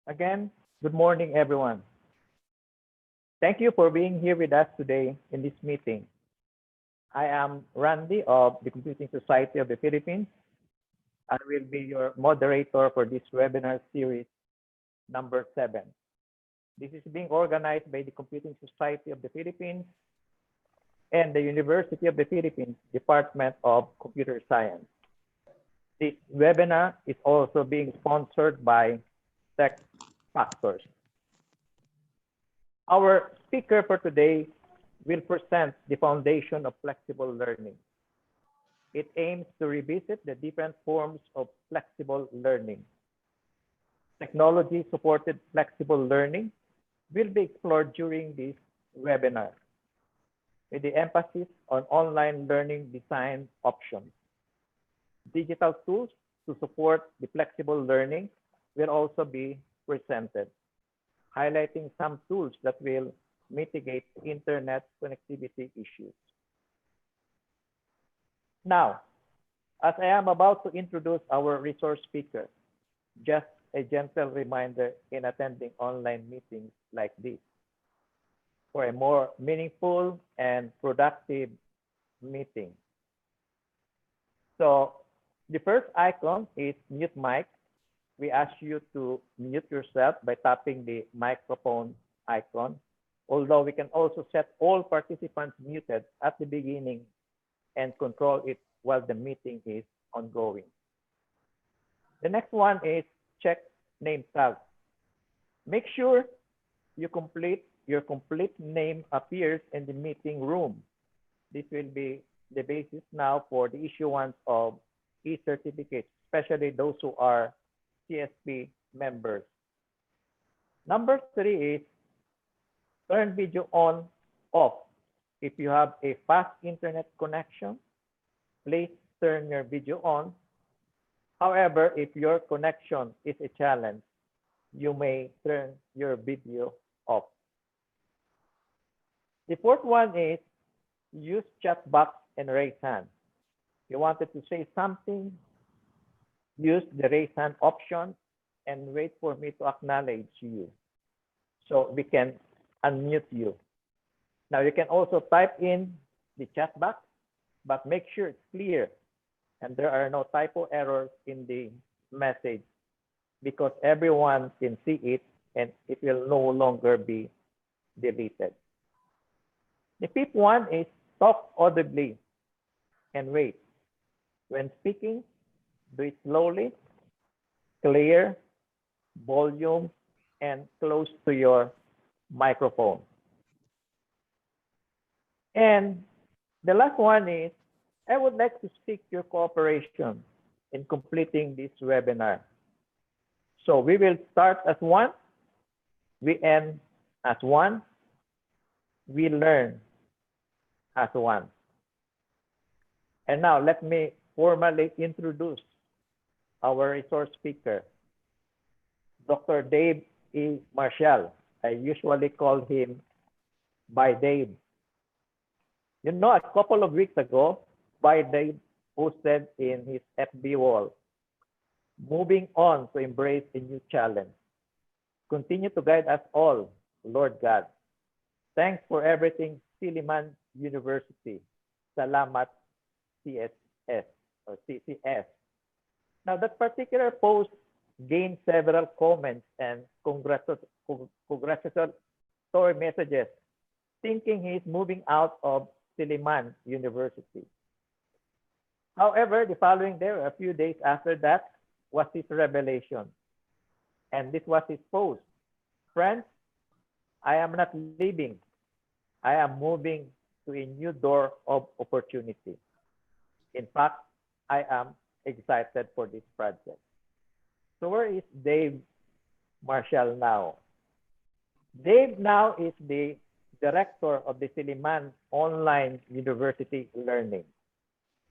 Again, good morning, everyone. Thank you for being here with us today in this meeting. I am Randy of the Computing Society of the Philippines. I will be your moderator for this webinar series number 7. This is being organized by the Computing Society of the Philippines and the University of the Philippines Department of Computer Science. This webinar is also being sponsored by Tech Factors. Our speaker for today will present the foundation of flexible learning. It aims to revisit the different forms of flexible learning. Technology-supported flexible learning will be explored during this webinar, with the emphasis on online learning design options. Digital tools to support the flexible learning will also be presented, highlighting some tools that will mitigate internet connectivity issues. Now, as I am about to introduce our resource speaker, just a gentle reminder in attending online meetings like this for a more meaningful and productive meeting. So the first icon is mute mic. We ask you to mute yourself by tapping the microphone icon, although we can also set all participants muted at the beginning and control it while the meeting is ongoing. The next one is check name tag. Make sure your complete name appears in the meeting room. This will be the basis now for the issuance of e-certificates, especially those who are CSP members. Number 3 is turn video on, off. If you have a fast internet connection, please turn your video on. However, if your connection is a challenge, you may turn your video off. The fourth one is use chat box and raise hand. You wanted to say something, use the raise hand option and wait for me to acknowledge you so we can unmute you. Now you can also type in the chat box, but make sure it's clear and there are no typo errors in the message because everyone can see it and it will no longer be deleted. The fifth one is talk audibly and wait. When speaking, do it slowly, clear, volume, and close to your microphone. And the last one is, I would like to seek your cooperation in completing this webinar. So we will start as one, we end as one, we learn as one. And now let me formally introduce our resource speaker, Dr. Dave E. Marcial. I usually call him by Dave. You know, a couple of weeks ago, by Dave posted in his FB wall, moving on to embrace a new challenge. Continue to guide us all, Lord God. Thanks for everything, Silliman University. Salamat, CSS or CCS. Now, that particular post gained several comments and congratulatory messages, thinking he's moving out of Silliman University. However, the following day, or a few days after that, was his revelation. And this was his post. Friends, I am not leaving. I am moving to a new door of opportunity. In fact, I am excited for this project. So where is Dave Marcial now? Dave now is the director of the Silliman Online University Learning.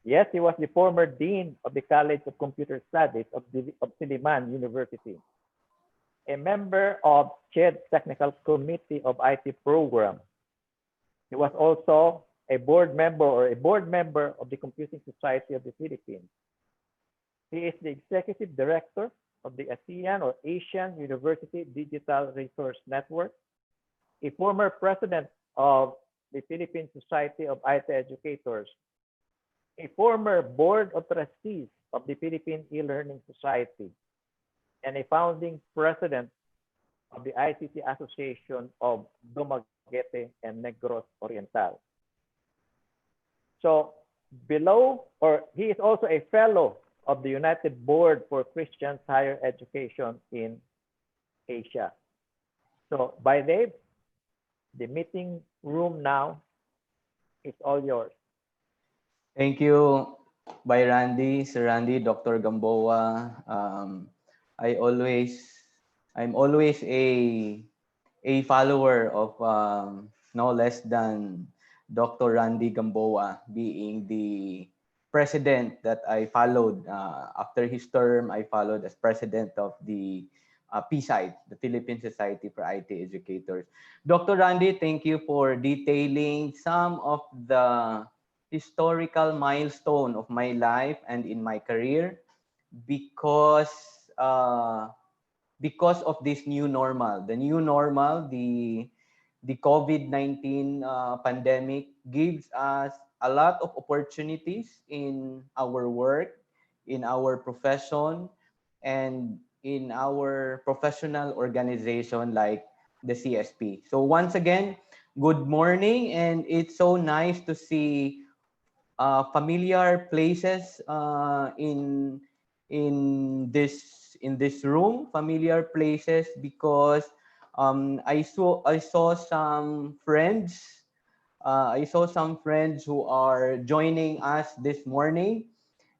Yes, he was the former dean of the College of Computer Studies of Silliman University, a member of CHED Technical Committee of IT Program. He was also a board member of the Computing Society of the Philippines. He is the executive director of the ASEAN or Asian University Digital Resource Network, a former president of the Philippine Society of IT Educators, a former board of trustees of the Philippine E-Learning Society, and a founding president of the ICT Association of Dumaguete and Negros Oriental. So below, or he is also a fellow of the United Board for Christian Higher Education in Asia. So by Dave, the meeting room now is all yours. Thank you, by Randy, Sir Randy, Dr. Gamboa. I'm always a follower of no less than Dr. Randy Gamboa, being the president that I followed. After his term, I followed as president of the PSIDE, the Philippine Society for IT Educators. Dr. Randy, thank you for detailing some of the historical milestone of my life and in my career because of this new normal. The new normal, the COVID-19 pandemic gives us a lot of opportunities in our work, in our profession, and in our professional organization like the CSP. So once again, good morning, and it's so nice to see familiar places in this room, familiar places because I saw some friends. I saw some friends who are joining us this morning,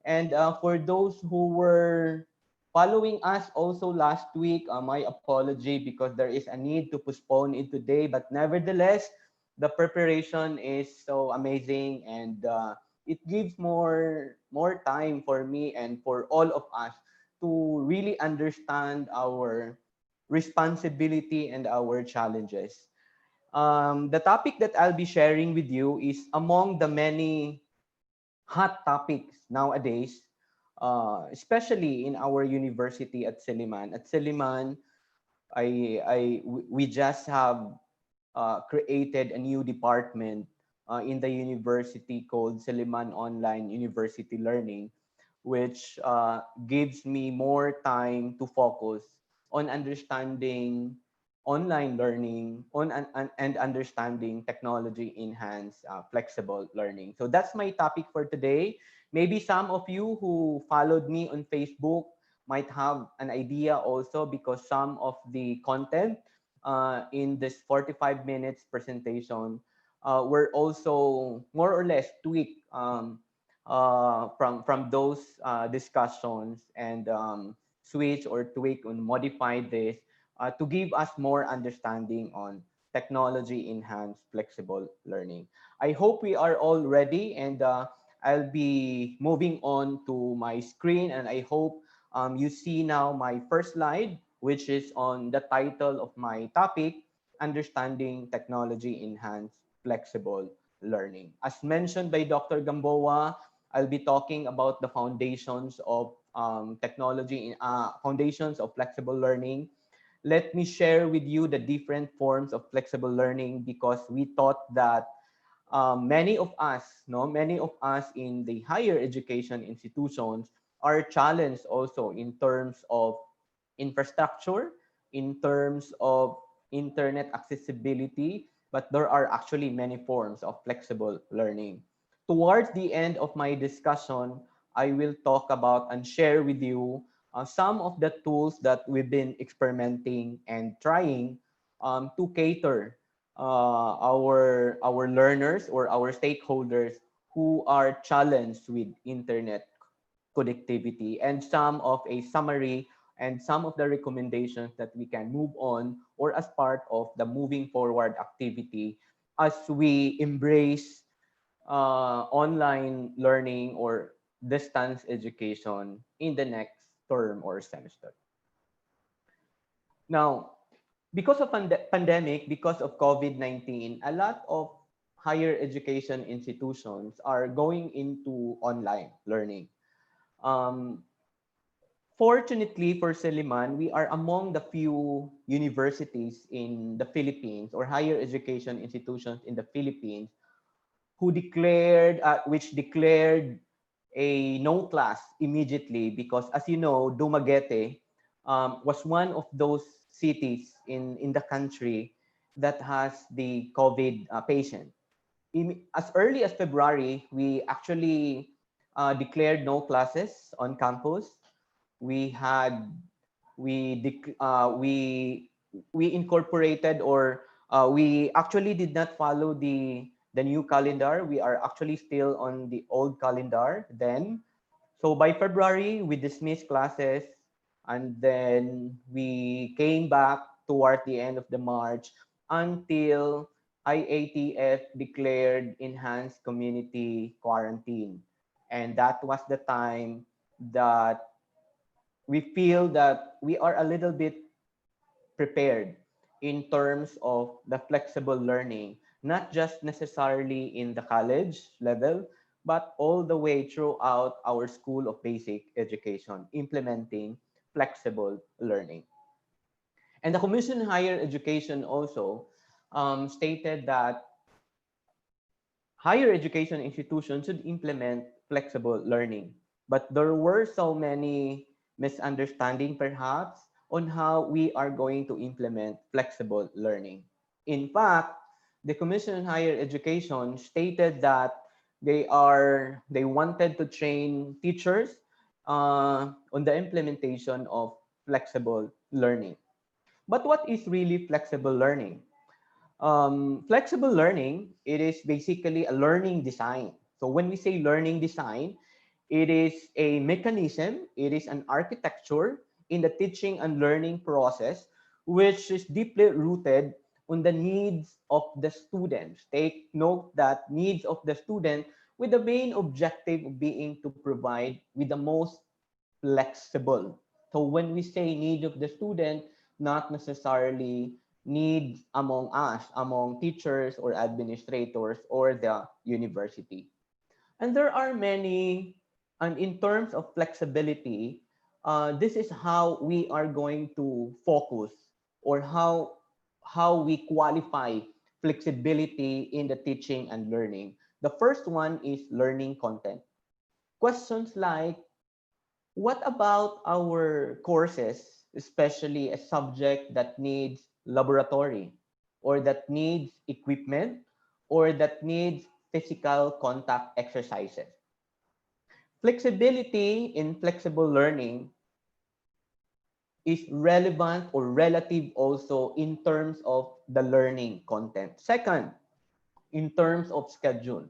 and for those who were following us also last week, my apology because there is a need to postpone it today. But nevertheless, the preparation is so amazing, and it gives more time for me and for all of us to really understand our responsibility and our challenges. The topic that I'll be sharing with you is among the many hot topics nowadays, especially in our university at Silliman. At Silliman, we just have created a new department in the university called Silliman Online University Learning, which gives me more time to focus on understanding online learning and understanding technology enhanced flexible learning. So that's my topic for today. Maybe some of you who followed me on Facebook might have an idea also, because some of the content in this 45 minutes presentation were also more or less tweaked from those discussions, and switch or tweak and modify this to give us more understanding on technology enhanced flexible learning. I hope we are all ready, and I'll be moving on to my screen, and I hope you see now my first slide, which is on the title of my topic, Understanding Technology Enhanced Flexible Learning. As mentioned by Dr. Gamboa, I'll be talking about the foundations of foundations of flexible learning. Let me share with you the different forms of flexible learning, because we thought that many of us, no, many of us in the higher education institutions are challenged also in terms of infrastructure, in terms of internet accessibility, but there are actually many forms of flexible learning. Towards the end of my discussion, I will talk about and share with you some of the tools that we've been experimenting and trying to cater our learners or our stakeholders who are challenged with internet connectivity, and some of a summary and some of the recommendations that we can move on, or as part of the moving forward activity as we embrace online learning or distance education in the next term or semester. Now, because of pandemic, because of COVID-19, a lot of higher education institutions are going into online learning. Um, Fortunately for Silliman, we are among the few universities in the Philippines or higher education institutions in the Philippines who declared, which declared a no class immediately because, as you know, Dumaguete was one of those cities in the country that has the COVID patient. As early as February, we actually declared no classes on campus. We had we dec- we incorporated or we actually did not follow the new calendar. We are actually still on the old calendar then. So by February, we dismissed classes, and then we came back toward the end of the March until IATF declared enhanced community quarantine. And that was the time that we feel that we are a little bit prepared in terms of the flexible learning, not just necessarily in the college level, but all the way throughout our School of Basic Education, implementing flexible learning. And the Commission on Higher Education also stated that higher education institutions should implement flexible learning. But there were so many misunderstandings perhaps on how we are going to implement flexible learning. In fact, the Commission on Higher Education stated that they wanted to train teachers on the implementation of flexible learning. But what is really flexible learning? Flexible learning, it is basically a learning design. So when we say learning design, it is a mechanism, it is an architecture in the teaching and learning process, which is deeply rooted on the needs of the students. Take note that needs of the student with the main objective being to provide with the most flexible. So when we say need of the student, not necessarily needs among us, among teachers or administrators or the university. And there are many, and in terms of flexibility, this is how we are going to focus or how we qualify flexibility in the teaching and learning. The first one is learning content. Questions like, what about our courses, especially a subject that needs laboratory or that needs equipment or that needs physical contact exercises? Flexibility in flexible learning is relevant or relative also in terms of the learning content. Second, in terms of schedule.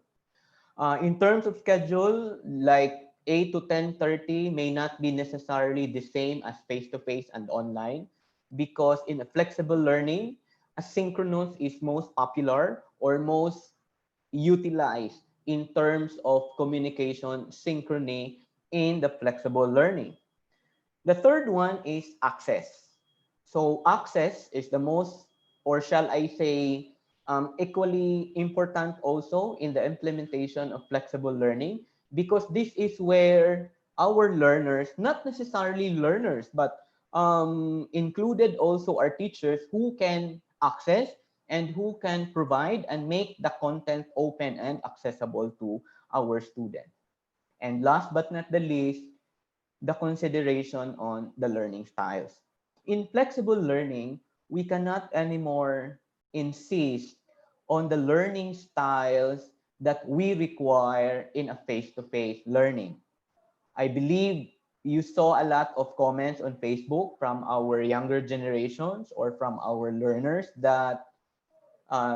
In terms of schedule, like 8 to 10:30 may not be necessarily the same as face-to-face and online because in a flexible learning, asynchronous is most popular or most utilized in terms of communication synchrony in the flexible learning. The third one is access. So access is the most, or shall I say, equally important also in the implementation of flexible learning because this is where our learners, not necessarily learners, but included also our teachers who can access and who can provide and make the content open and accessible to our students. And last but not the least, the consideration on the learning styles. In flexible learning, we cannot anymore insist on the learning styles that we require in a face-to-face learning. I believe you saw a lot of comments on Facebook from our younger generations or from our learners that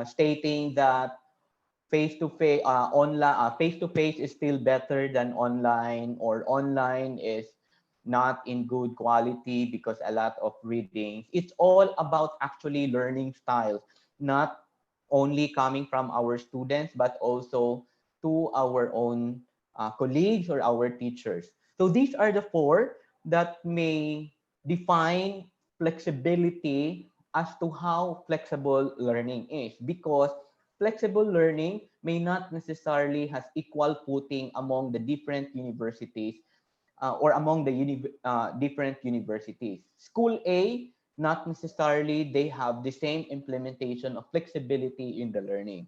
stating that face-to-face is still better than online, or online is not in good quality because a lot of readings. It's all about actually learning styles, not only coming from our students but also to our own colleagues or our teachers. So these are the four that may define flexibility as to how flexible learning is, because flexible learning may not necessarily has equal footing among the different universities or among the different universities. School A, not necessarily they have the same implementation of flexibility in the learning.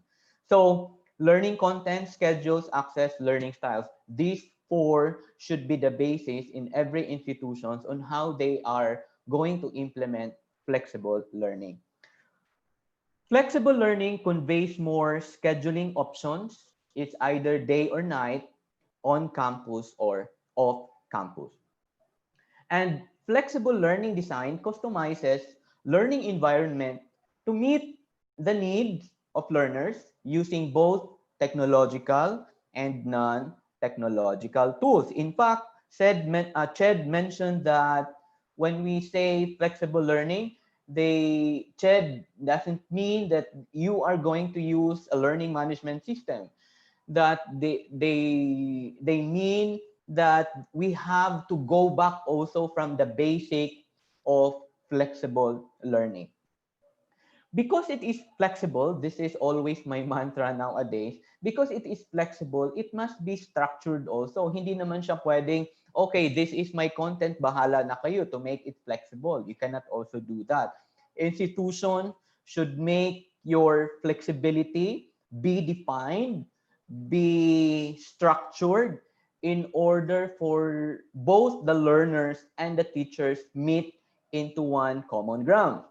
So learning content, schedules, access, learning styles, these four should be the basis in every institutions on how they are going to implement flexible learning. Flexible learning conveys more scheduling options. It's either day or night, on campus or off campus. And flexible learning design customizes learning environment to meet the needs of learners using both technological and non-technological tools. In fact, Ched mentioned that when we say flexible learning, Ched doesn't mean that you are going to use a learning management system, that they mean that we have to go back also from the basic of flexible learning. Because it is flexible, this is always my mantra nowadays, because it is flexible, it must be structured also. Hindi naman siya pwedeng, okay, this is my content, bahala na kayo to make it flexible. You cannot also do that. Institution should make your flexibility be defined, be structured in order for both the learners and the teachers meet into one common ground.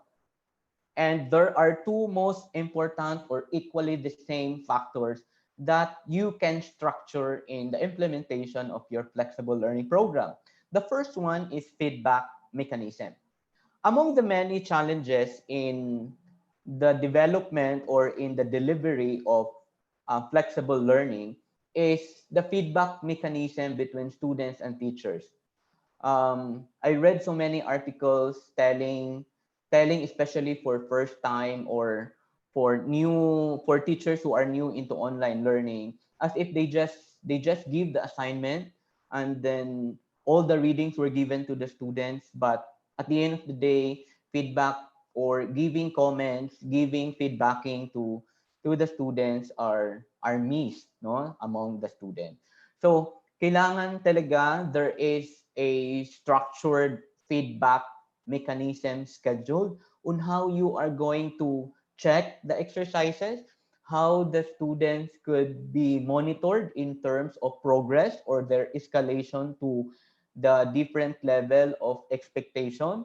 And there are two most important or equally the same factors that you can structure in the implementation of your flexible learning program. The first one is feedback mechanism. Among the many challenges in the development or in the delivery of flexible learning is the feedback mechanism between students and teachers. I read so many articles telling especially for first time or for teachers who are new into online learning, as if they just give the assignment and then all the readings were given to the students, but at the end of the day, feedback or giving comments, giving feedbacking to the students are missed, no, among the students. So kailangan talaga there is a structured feedback mechanism scheduled on how you are going to check the exercises, how the students could be monitored in terms of progress or their escalation to the different level of expectation,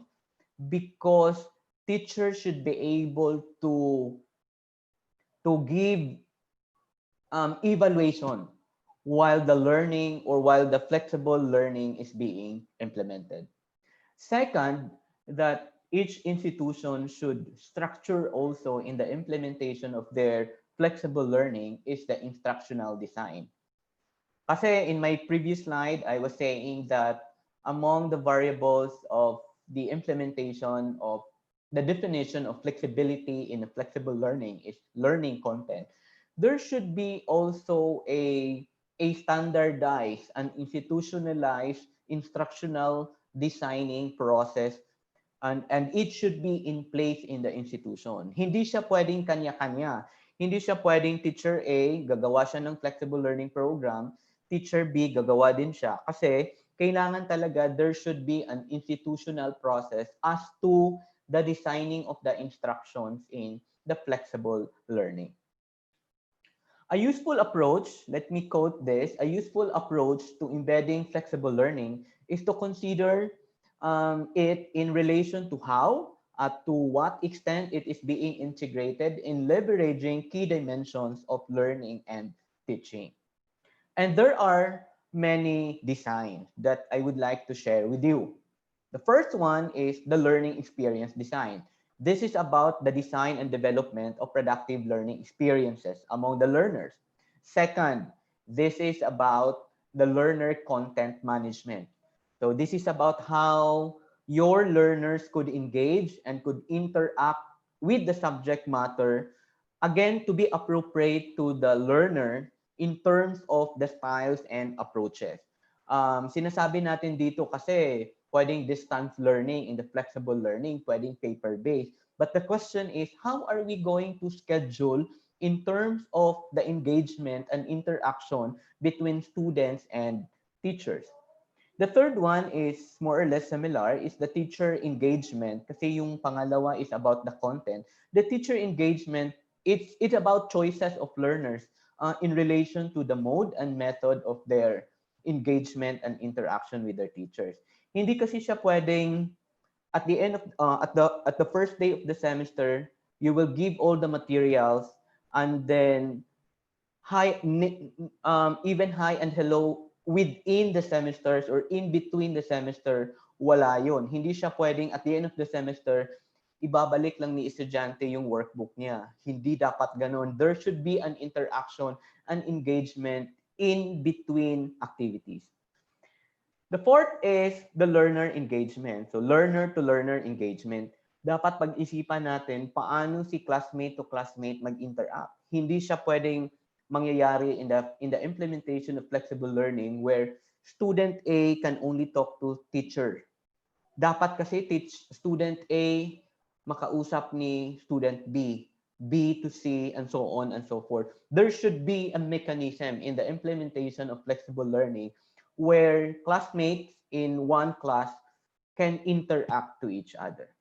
because teachers should be able to give evaluation while the learning or while the flexible learning is being implemented. Second, that each institution should structure also in the implementation of their flexible learning is the instructional design. Kasi in my previous slide, I was saying that among the variables of the implementation of the definition of flexibility in a flexible learning is learning content. There should be also a standardized and institutionalized instructional designing process, and it should be in place in the institution. Hindi siya pwedeng kanya-kanya. Hindi siya pwedeng teacher A, gagawa siya ng flexible learning program, teacher B, gagawa din siya. Kasi kailangan talaga there should be an institutional process as to the designing of the instructions in the flexible learning. A useful approach, let me quote this, a useful approach to embedding flexible learning is to consider it in relation to how, to what extent it is being integrated in leveraging key dimensions of learning and teaching. And there are many designs that I would like to share with you. The first one is the learning experience design. This is about the design and development of productive learning experiences among the learners. Second, this is about the learner content management. So this is about how your learners could engage and could interact with the subject matter, again, to be appropriate to the learner in terms of the styles and approaches. Sinasabi natin dito kasi pwedeng distance learning in the flexible learning, pwedeng paper-based. But the question is, how are we going to schedule in terms of the engagement and interaction between students and teachers? The third one is more or less similar, is the teacher engagement. Kasi yung pangalawa is about the content. The teacher engagement, it's about choices of learners in relation to the mode and method of their engagement and interaction with their teachers. Hindi kasi siya pwedeng at the end of at the first day of the semester, you will give all the materials, and then even hi and hello within the semesters or in between the semester, wala yun. Hindi siya pwedeng at the end of the semester, ibabalik lang ni estudyante yung workbook niya. Hindi dapat ganun. There should be an interaction, an engagement in between activities. The fourth is the learner engagement. So learner to learner engagement. Dapat pag-isipan natin paano si classmate to classmate mag-interact. Hindi siya pwedeng mangyayari in the implementation of flexible learning where student A can only talk to teacher. Dapat kasi student A makausap ni student B, B to C, and so on and so forth. There should be a mechanism in the implementation of flexible learning where classmates in one class can interact to each other.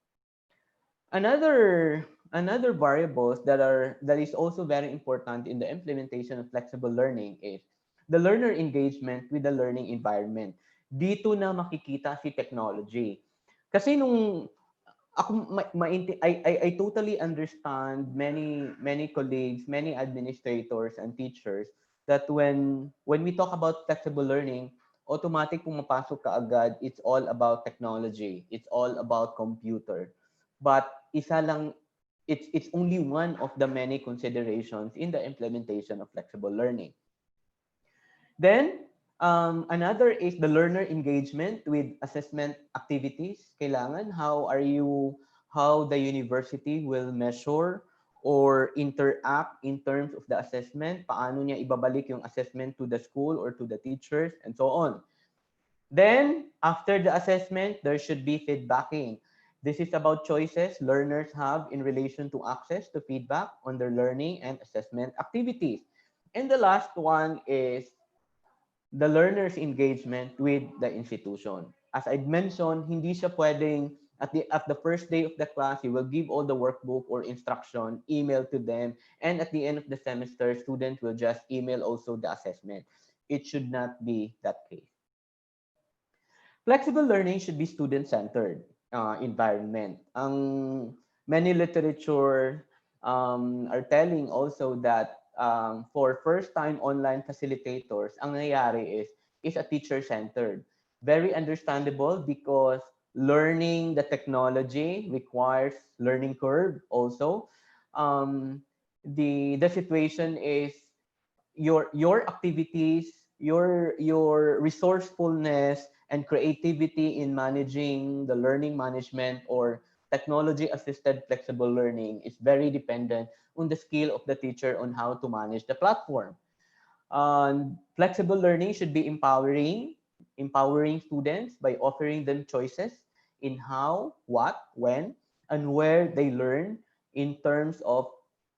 Another variables that is also very important in the implementation of flexible learning is the learner engagement with the learning environment. Dito na makikita si technology. Kasi nung ako I totally understand many colleagues, many administrators and teachers that when we talk about flexible learning, automatic pumapasok ka agad, it's all about technology, it's all about computer. But isa lang, it's only one of the many considerations in the implementation of flexible learning. Then another is the learner engagement with assessment activities. Kailangan, how the university will measure or interact in terms of the assessment, paano niya ibabalik yung assessment to the school or to the teachers, and so on. Then, after the assessment, there should be feedbacking. This is about choices learners have in relation to access to feedback on their learning and assessment activities. And the last one is the learner's engagement with the institution. As I mentioned, hindi siya pwedeng at the first day of the class, you will give all the workbook or instruction, email to them, and at the end of the semester, student will just email also the assessment. It should not be that case. Flexible learning should be student-centered environment. Many literature are telling also that for first-time online facilitators, ang nangyayari is a teacher-centered. Very understandable because learning the technology requires learning curve also. The situation is your activities, your resourcefulness and creativity in managing the learning management or technology assisted flexible learning is very dependent on the skill of the teacher on how to manage the platform. Flexible learning should be empowering students by offering them choices in how, what, when, and where they learn in terms of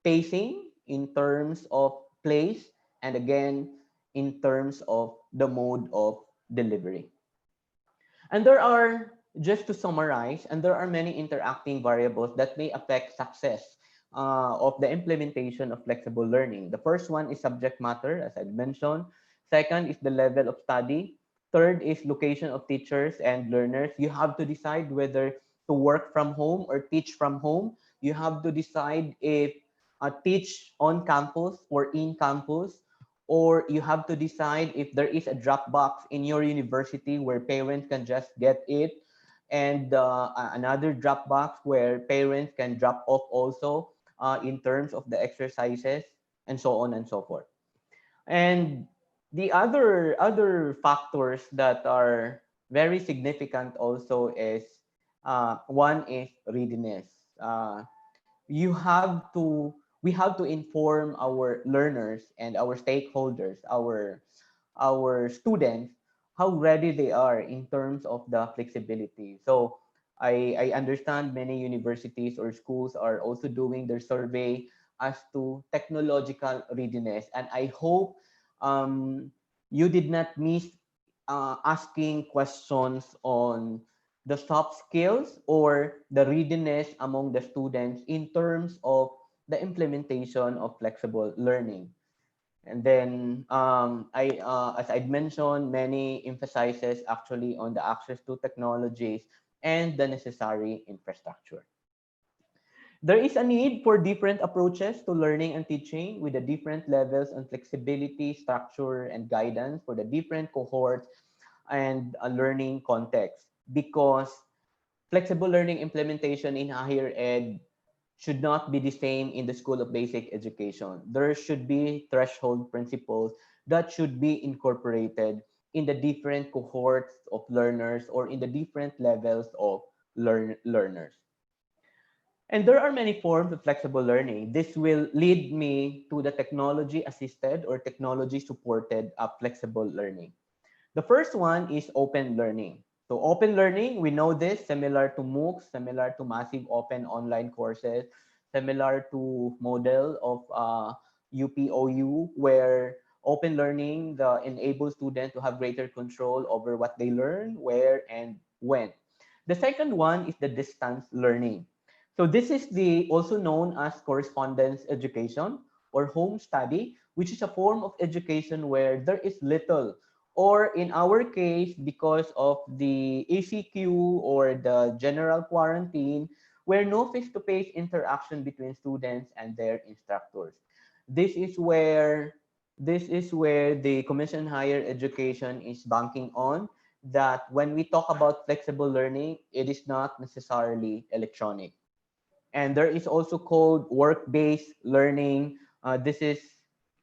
pacing, in terms of place, and again, in terms of the mode of delivery. And there are, just to summarize, and there are many interacting variables that may affect success of the implementation of flexible learning. The first one is subject matter, as I mentioned. Second is the level of study. Third is location of teachers and learners. You have to decide whether to work from home or teach from home. You have to decide if teach on campus or in campus, or you have to decide if there is a drop box in your university where parents can just get it, and another drop box where parents can drop off also in terms of the exercises, and so on and so forth. And the other factors that are very significant also is one is readiness. You have to We have to inform our learners and our stakeholders, our students, how ready they are in terms of the flexibility. So I understand many universities or schools are also doing their survey as to technological readiness. And I hope you did not miss asking questions on the soft skills or the readiness among the students in terms of the implementation of flexible learning. And then as I'd mentioned, many emphasizes actually on the access to technologies and the necessary infrastructure. There is a need for different approaches to learning and teaching with the different levels and flexibility, structure, and guidance for the different cohorts and a learning context, because flexible learning implementation in higher ed should not be the same in the School of Basic Education. There should be threshold principles that should be incorporated in the different cohorts of learners or in the different levels of learners. And there are many forms of flexible learning. This will lead me to the technology assisted or technology supported flexible learning. The first one is open learning. So open learning, we know this, similar to MOOCs, similar to massive open online courses, similar to model of UPOU, where open learning enables students to have greater control over what they learn, where, and when. The second one is the distance learning. So this is the also known as correspondence education or home study, which is a form of education where there is little, or in our case, because of the ACQ or the general quarantine, where no face-to-face interaction between students and their instructors. This is where the Commission Higher Education is banking on that when we talk about flexible learning, it is not necessarily electronic. And there is also called work-based learning. This is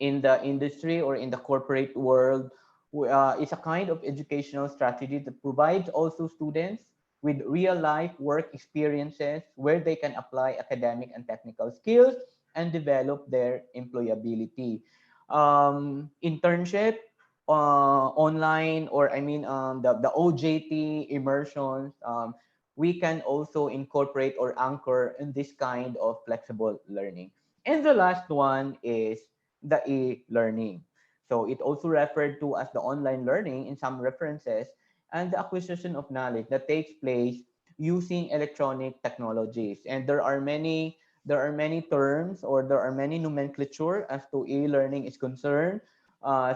in the industry or in the corporate world. It's a kind of educational strategy that provides also students with real-life work experiences where they can apply academic and technical skills and develop their employability. Internship, online, or I mean the OJT immersions, we can also incorporate or anchor in this kind of flexible learning. And the last one is the e-learning. So it also referred to as the online learning in some references, and the acquisition of knowledge that takes place using electronic technologies. And there are many terms or there are many nomenclature as to e-learning is concerned,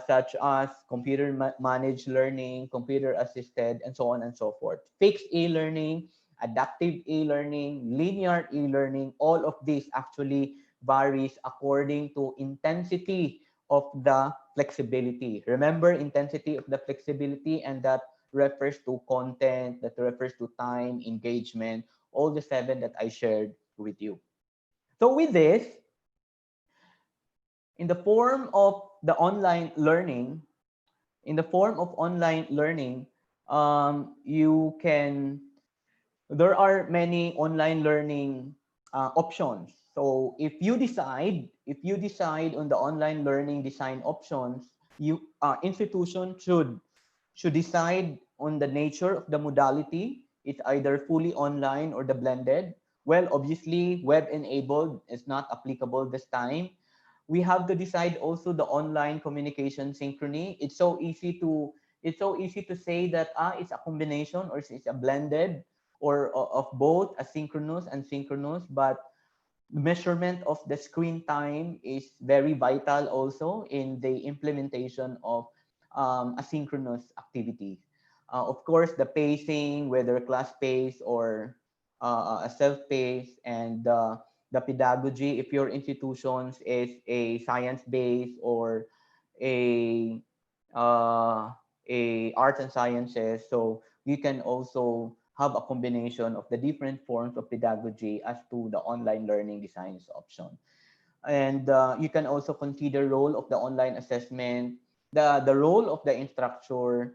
such as computer managed learning, computer assisted, and so on and so forth. Fixed e-learning, adaptive e-learning, linear e-learning, all of this actually varies according to intensity of the flexibility. Remember, intensity of the flexibility, and that refers to content, that refers to time, engagement, all the seven that I shared with you. So with this, in the form of the online learning, in the form of online learning, you can, there are many online learning options. So if you decide on the online learning design options, you institution should decide on the nature of the modality. It's either fully online or the blended. Well, obviously, web enabled is not applicable this time. We have to decide also the online communication synchrony. It's so easy to say that it's a combination or it's a blended or of both asynchronous and synchronous, but measurement of the screen time is very vital also in the implementation of asynchronous activities. Of course, the pacing, whether class pace or a self-pace, and the pedagogy, if your institutions is a science-based or a arts and sciences, so you can also have a combination of the different forms of pedagogy as to the online learning designs option. And you can also consider role of the online assessment, the role of the instructor,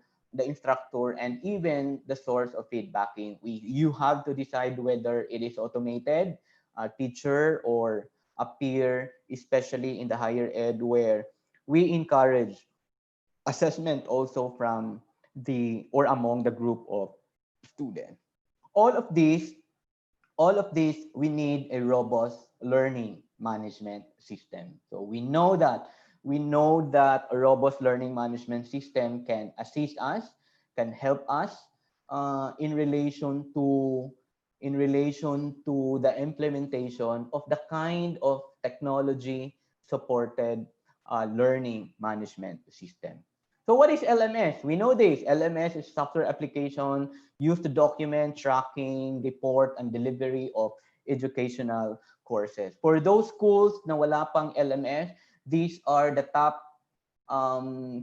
and even the source of feedbacking. You have to decide whether it is automated, a teacher, or a peer, especially in the higher ed where we encourage assessment also from the or among the group of students. All of these, all of this, we need a robust learning management system. So we know that a robust learning management system can assist us can help us in relation to the implementation of the kind of technology supported learning management system. So what is LMS? We know this. LMS is software application used to document, tracking, report, and delivery of educational courses. For those schools na wala pang LMS, these are the top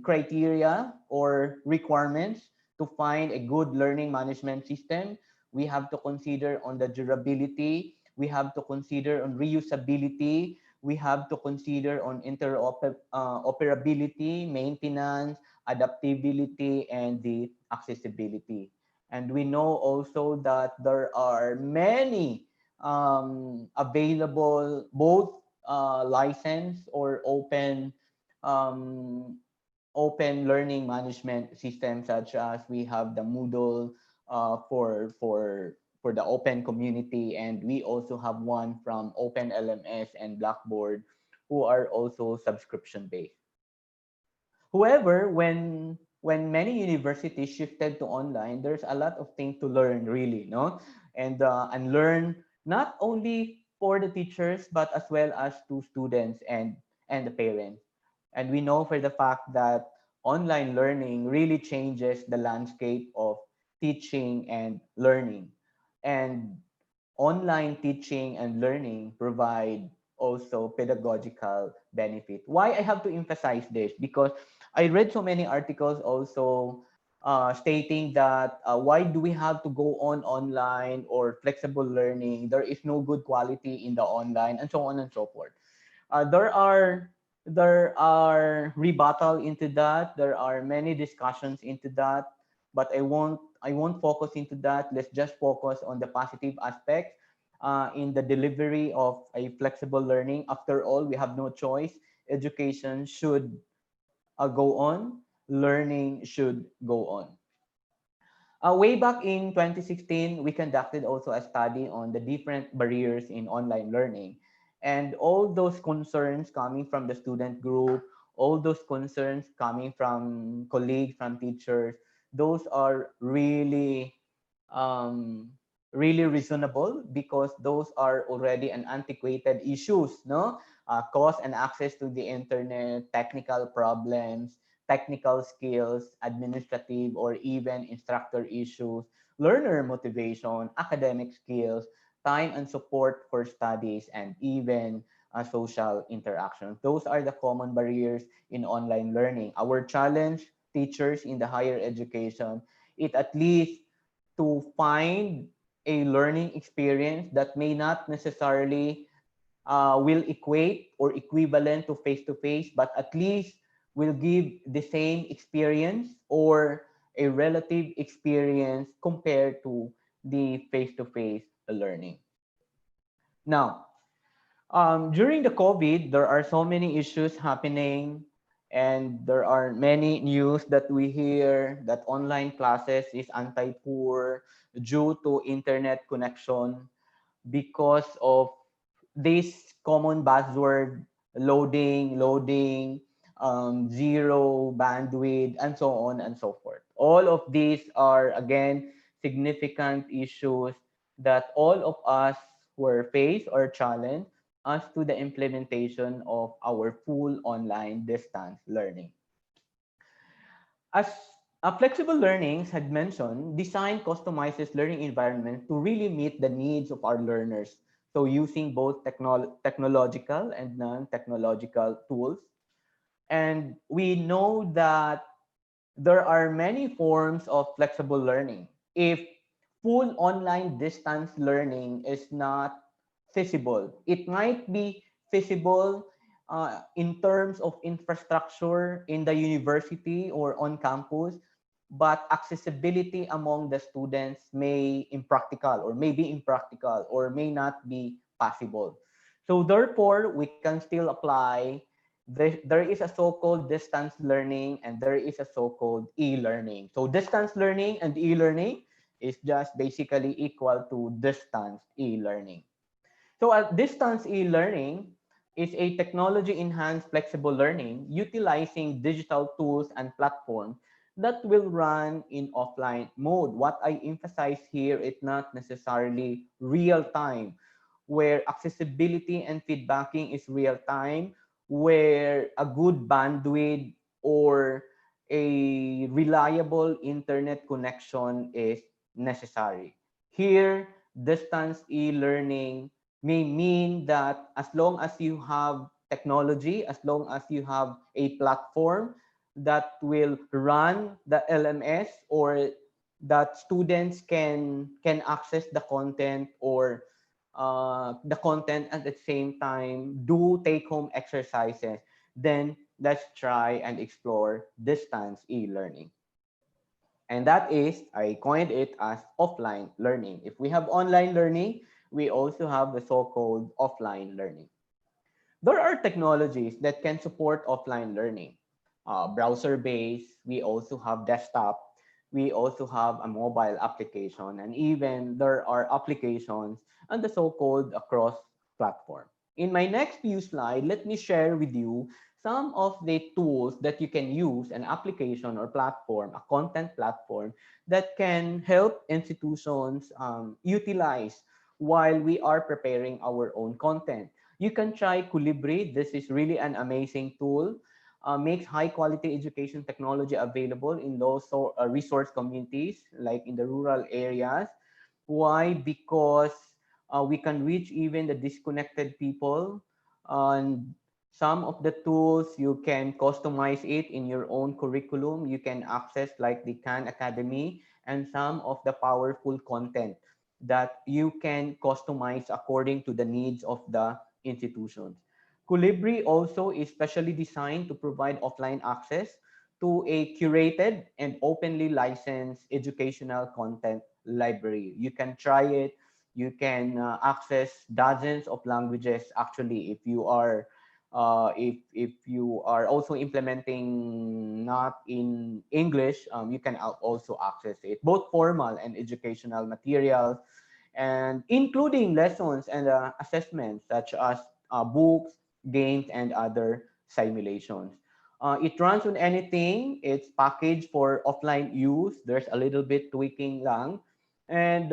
criteria or requirements to find a good learning management system. We have to consider on the durability. We have to consider on reusability. We have to consider on interoperability, maintenance, adaptability, and the accessibility. And we know also that there are many available, both licensed or um, open learning management systems, such as we have the Moodle for the open community, and we also have one from Open LMS and Blackboard, who are also subscription based. However, when many universities shifted to online, there's a lot of things to learn, really, no, and learn not only for the teachers but as well as to students and the parents. And we know for the fact that online learning really changes the landscape of teaching and learning. And online teaching and learning provide also pedagogical benefit. Why I have to emphasize this? Because I read so many articles also stating that why do we have to go on online or flexible learning? There is no good quality in the online, and so on and so forth. There are rebuttal into that. There are many discussions into that, but I won't focus into that. Let's just focus on the positive aspect in the delivery of a flexible learning. After all, we have no choice. Education should go on. Learning should go on. Way back in 2016, we conducted also a study on the different barriers in online learning. And all those concerns coming from the student group, all those concerns coming from colleagues, from teachers, those are um, really reasonable, because those are already an antiquated issues, no? Cost and access to the internet, technical problems, technical skills, administrative or even instructor issues, learner motivation, academic skills, time and support for studies, and even social interaction. Those are the common barriers in online learning. Our challenge, teachers in the higher education, it at least to find a learning experience that may not necessarily will equate or equivalent to face, but at least will give the same experience or a relative experience compared to the face-to-face learning. Now, during the COVID, there are so many issues happening, and there are many news that we hear that online classes is anti-poor due to internet connection, because of this common buzzword, loading, zero bandwidth, and so on and so forth. All of these are, again, significant issues that all of us were faced or challenged as to the implementation of our full online distance learning. As flexible learnings had mentioned, design customizes learning environment to really meet the needs of our learners. So using both technological and non-technological tools. And we know that there are many forms of flexible learning. If full online distance learning is not feasible, it might be feasible in terms of infrastructure in the university or on campus, but accessibility among the students may be impractical or may not be possible. So therefore, we can still apply. There is a so-called distance learning and there is a so-called e-learning. So distance learning and e-learning is just basically equal to distance e-learning. So distance e-learning is a technology-enhanced flexible learning utilizing digital tools and platforms. that will run in offline mode. What I emphasize here is not necessarily real time, where accessibility and feedbacking is real time, where a good bandwidth or a reliable internet connection is necessary. Here, distance e-learning may mean that as long as you have technology, as long as you have a platform that will run the LMS, or that students can access the content, or the content at the same time do take home exercises, then let's try and explore distance e-learning. And that is, I coined it as offline learning. If we have online learning, we also have the so-called offline learning. There are technologies that can support offline learning. Browser-based, we also have desktop, we also have a mobile application, and even there are applications on the so-called cross-platform. In my next few slides, let me share with you some of the tools that you can use, an application or platform, a content platform that can help institutions utilize while we are preparing our own content. You can try Colibri. This is really an amazing tool. Makes high quality education technology available in those resource communities, like in the rural areas. Why? Because we can reach even the disconnected people. And some of the tools, you can customize it in your own curriculum. You can access like the Khan Academy, and some of the powerful content that you can customize according to the needs of the institutions. Colibri also is specially designed to provide offline access to a curated and openly licensed educational content library. You can try it. You can access dozens of languages. Actually, if you are also implementing not in English, you can also access it, both formal and educational materials, and including lessons and assessments such as books, games, and other simulations. It runs on anything. It's packaged for offline use. There's a little bit tweaking lang. And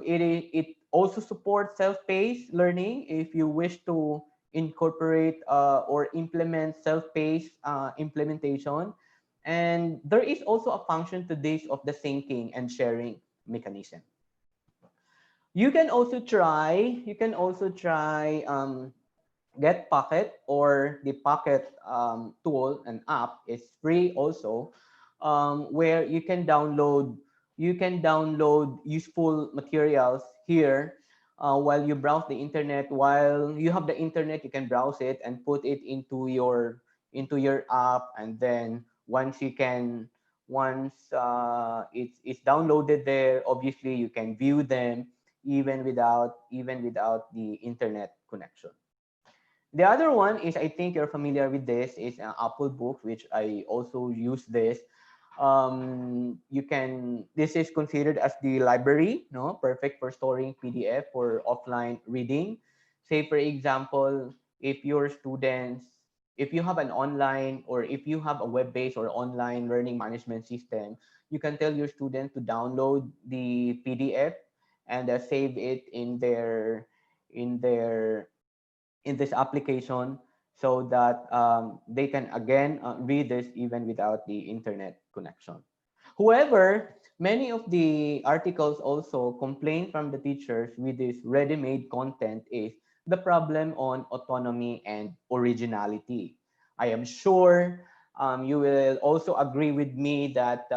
it also supports self-paced learning if you wish to incorporate or implement self-paced implementation. And there is also a function to this of the syncing and sharing mechanism. You can also try Get Pocket, or the Pocket tool and app is free also, where you can download useful materials here while you browse the internet. While you have the internet, you can browse it and put it into your app, and then once it's downloaded there, obviously you can view them even without the internet connection. The other one is, I think you're familiar with this, is Apple Books, which I also use this. This is considered as the library, no, perfect for storing PDF for offline reading. Say for example, if your students, if you have an online, or if you have a web-based or online learning management system, you can tell your student to download the PDF and save it in their in this application, so that they can again read this even without the internet connection. However, many of the articles also complain from the teachers with this ready-made content is the problem on autonomy and originality. I am sure you will also agree with me that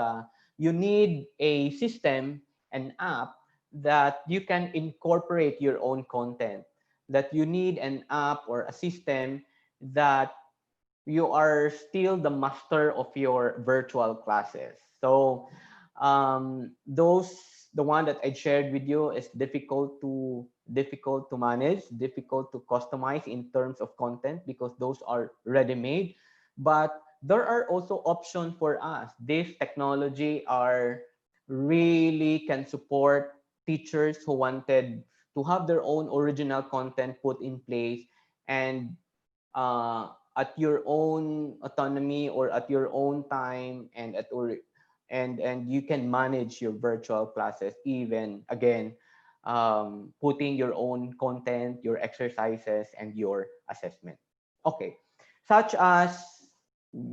you need a system, an app that you can incorporate your own content, that you need an app or a system that you are still the master of your virtual classes. So those the one that I shared with you is difficult to manage, difficult to customize in terms of content, because those are ready made. But there are also options for us. This technology are really can support teachers who wanted to have their own original content put in place, and at your own autonomy or at your own time, and and you can manage your virtual classes, even again putting your own content, your exercises, and your assessment. Okay, such as,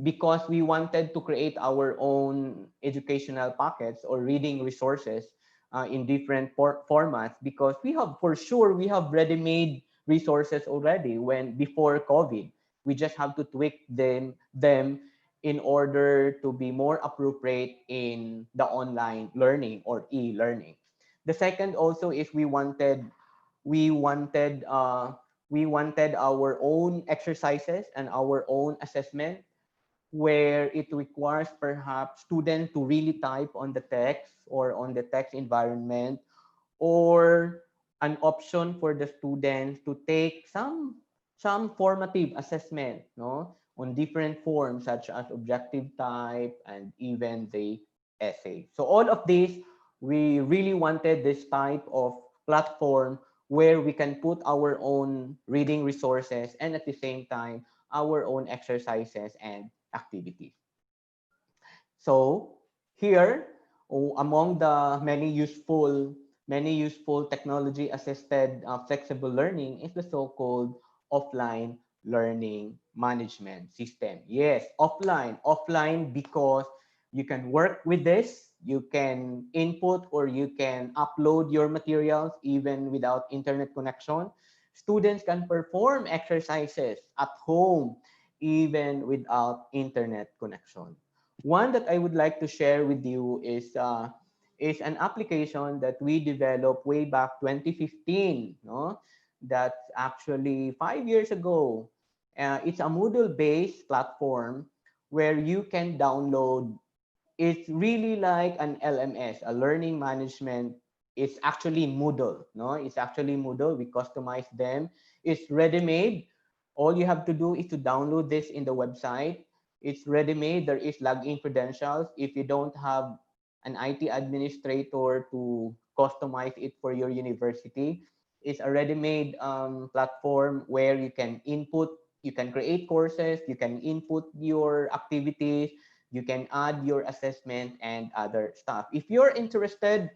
because we wanted to create our own educational packets or reading resources in different formats, because we have, for sure, we have ready-made resources already when before COVID. We just have to tweak them in order to be more appropriate in the online learning or e-learning. The second also is we wanted we wanted our own exercises and our own assessment, where it requires perhaps students to really type on the text or on the text environment, or an option for the students to take some formative assessment, no, on different forms such as objective type and even the essay. So all of this, we really wanted this type of platform where we can put our own reading resources and at the same time our own exercises and activities. So here, among the many useful technology assisted flexible learning is the so-called offline learning management system. Yes, offline because you can work with this, you can input or you can upload your materials even without internet connection. Students can perform exercises at home even without internet connection. One that I would like to share with you is an application that we developed way back 2015. No, that's actually 5 years ago. It's a Moodle-based platform where you can download. It's really like an LMS, a learning management. It's actually Moodle. No, it's actually Moodle. We customize them. It's ready-made. All you have to do is to download this in the website. It's ready-made. There is login credentials. If you don't have an IT administrator to customize it for your university, it's a ready-made platform where you can input, you can create courses, you can input your activities, you can add your assessment and other stuff. If you're interested,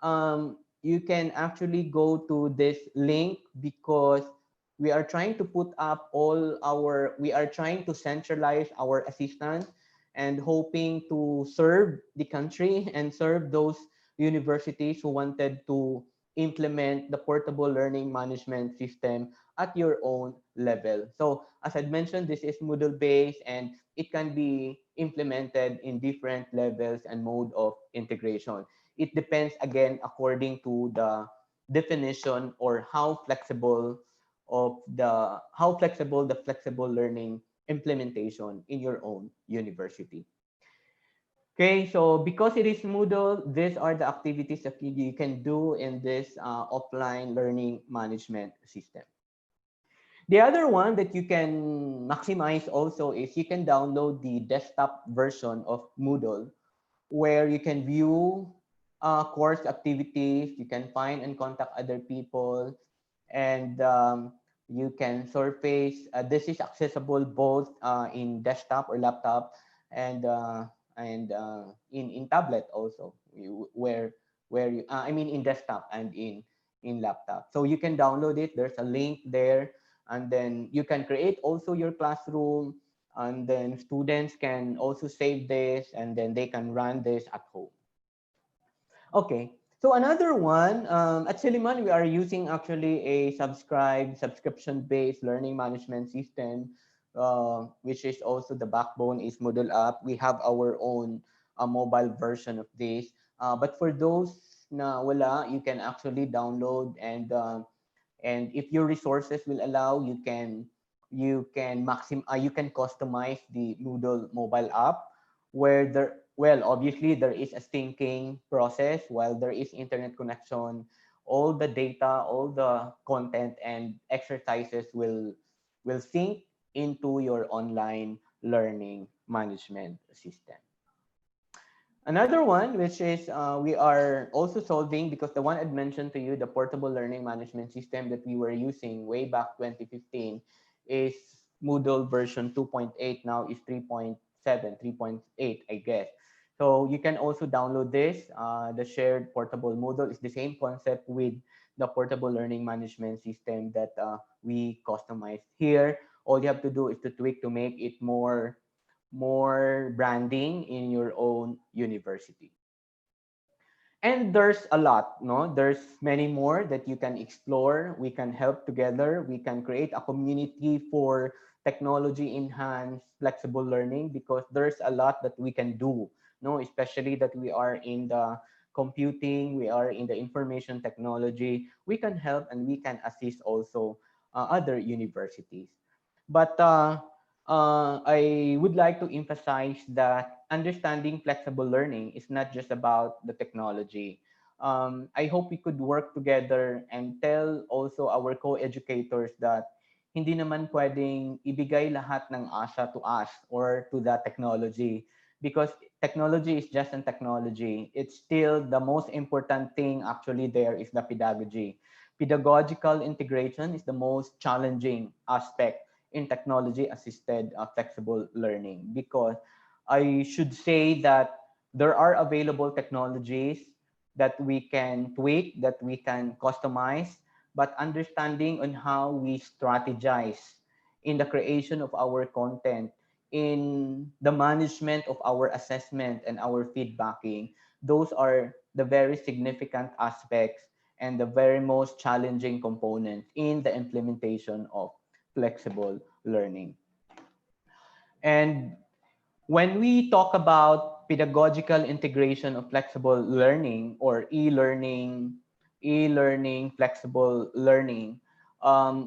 you can actually go to this link, because we are trying to put up we are trying to centralize our assistance and hoping to serve the country and serve those universities who wanted to implement the portable learning management system at your own level. So as I mentioned, this is Moodle based and it can be implemented in different levels and mode of integration. It depends again according to the definition or how flexible the flexible learning implementation in your own university. Okay, so because it is Moodle, these are the activities that you can do in this offline learning management system. The other one that you can maximize also is you can download the desktop version of Moodle, where you can view course activities, you can find and contact other people, and you can surface. This is accessible both in desktop or laptop, and in tablet also, where you, I mean in desktop and in laptop. So you can download it. There's a link there, and then you can create also your classroom, and then students can also save this, and then they can run this at home. Okay, so another one, at Silliman, we are using actually a subscription-based learning management system, which is also the backbone is Moodle app. We have our own mobile version of this. But for those na wala, you can actually download, and if your resources will allow, you can customize the Moodle mobile app, where obviously there is a syncing process while there is internet connection. All the data, all the content and exercises will sync into your online learning management system. Another one, which is we are also solving, because the one I'd mentioned to you, the portable learning management system that we were using way back 2015, is Moodle version 2.8 now is 3.7, 3.8, I guess. So you can also download this. The shared portable Moodle is the same concept with the portable learning management system that we customized here. All you have to do is to tweak to make it more branding in your own university. And there's a lot, no? There's many more that you can explore. We can help together. We can create a community for technology enhanced flexible learning, because there's a lot that we can do, no? Especially that we are in the computing, we are in the information technology. We can help and we can assist also other universities. But I would like to emphasize that understanding flexible learning is not just about the technology. I hope we could work together and tell also our co-educators that hindi naman pwedeng ibigay lahat ng asa to us or to the technology, because technology is just an technology. It's still the most important thing actually there is the pedagogy. Pedagogical integration is the most challenging aspect in technology assisted flexible learning, because I should say that there are available technologies that we can tweak, that we can customize, but understanding on how we strategize in the creation of our content, in the management of our assessment and our feedbacking, those are the very significant aspects and the very most challenging components in the implementation of flexible learning. And when we talk about pedagogical integration of flexible learning or e-learning, flexible learning,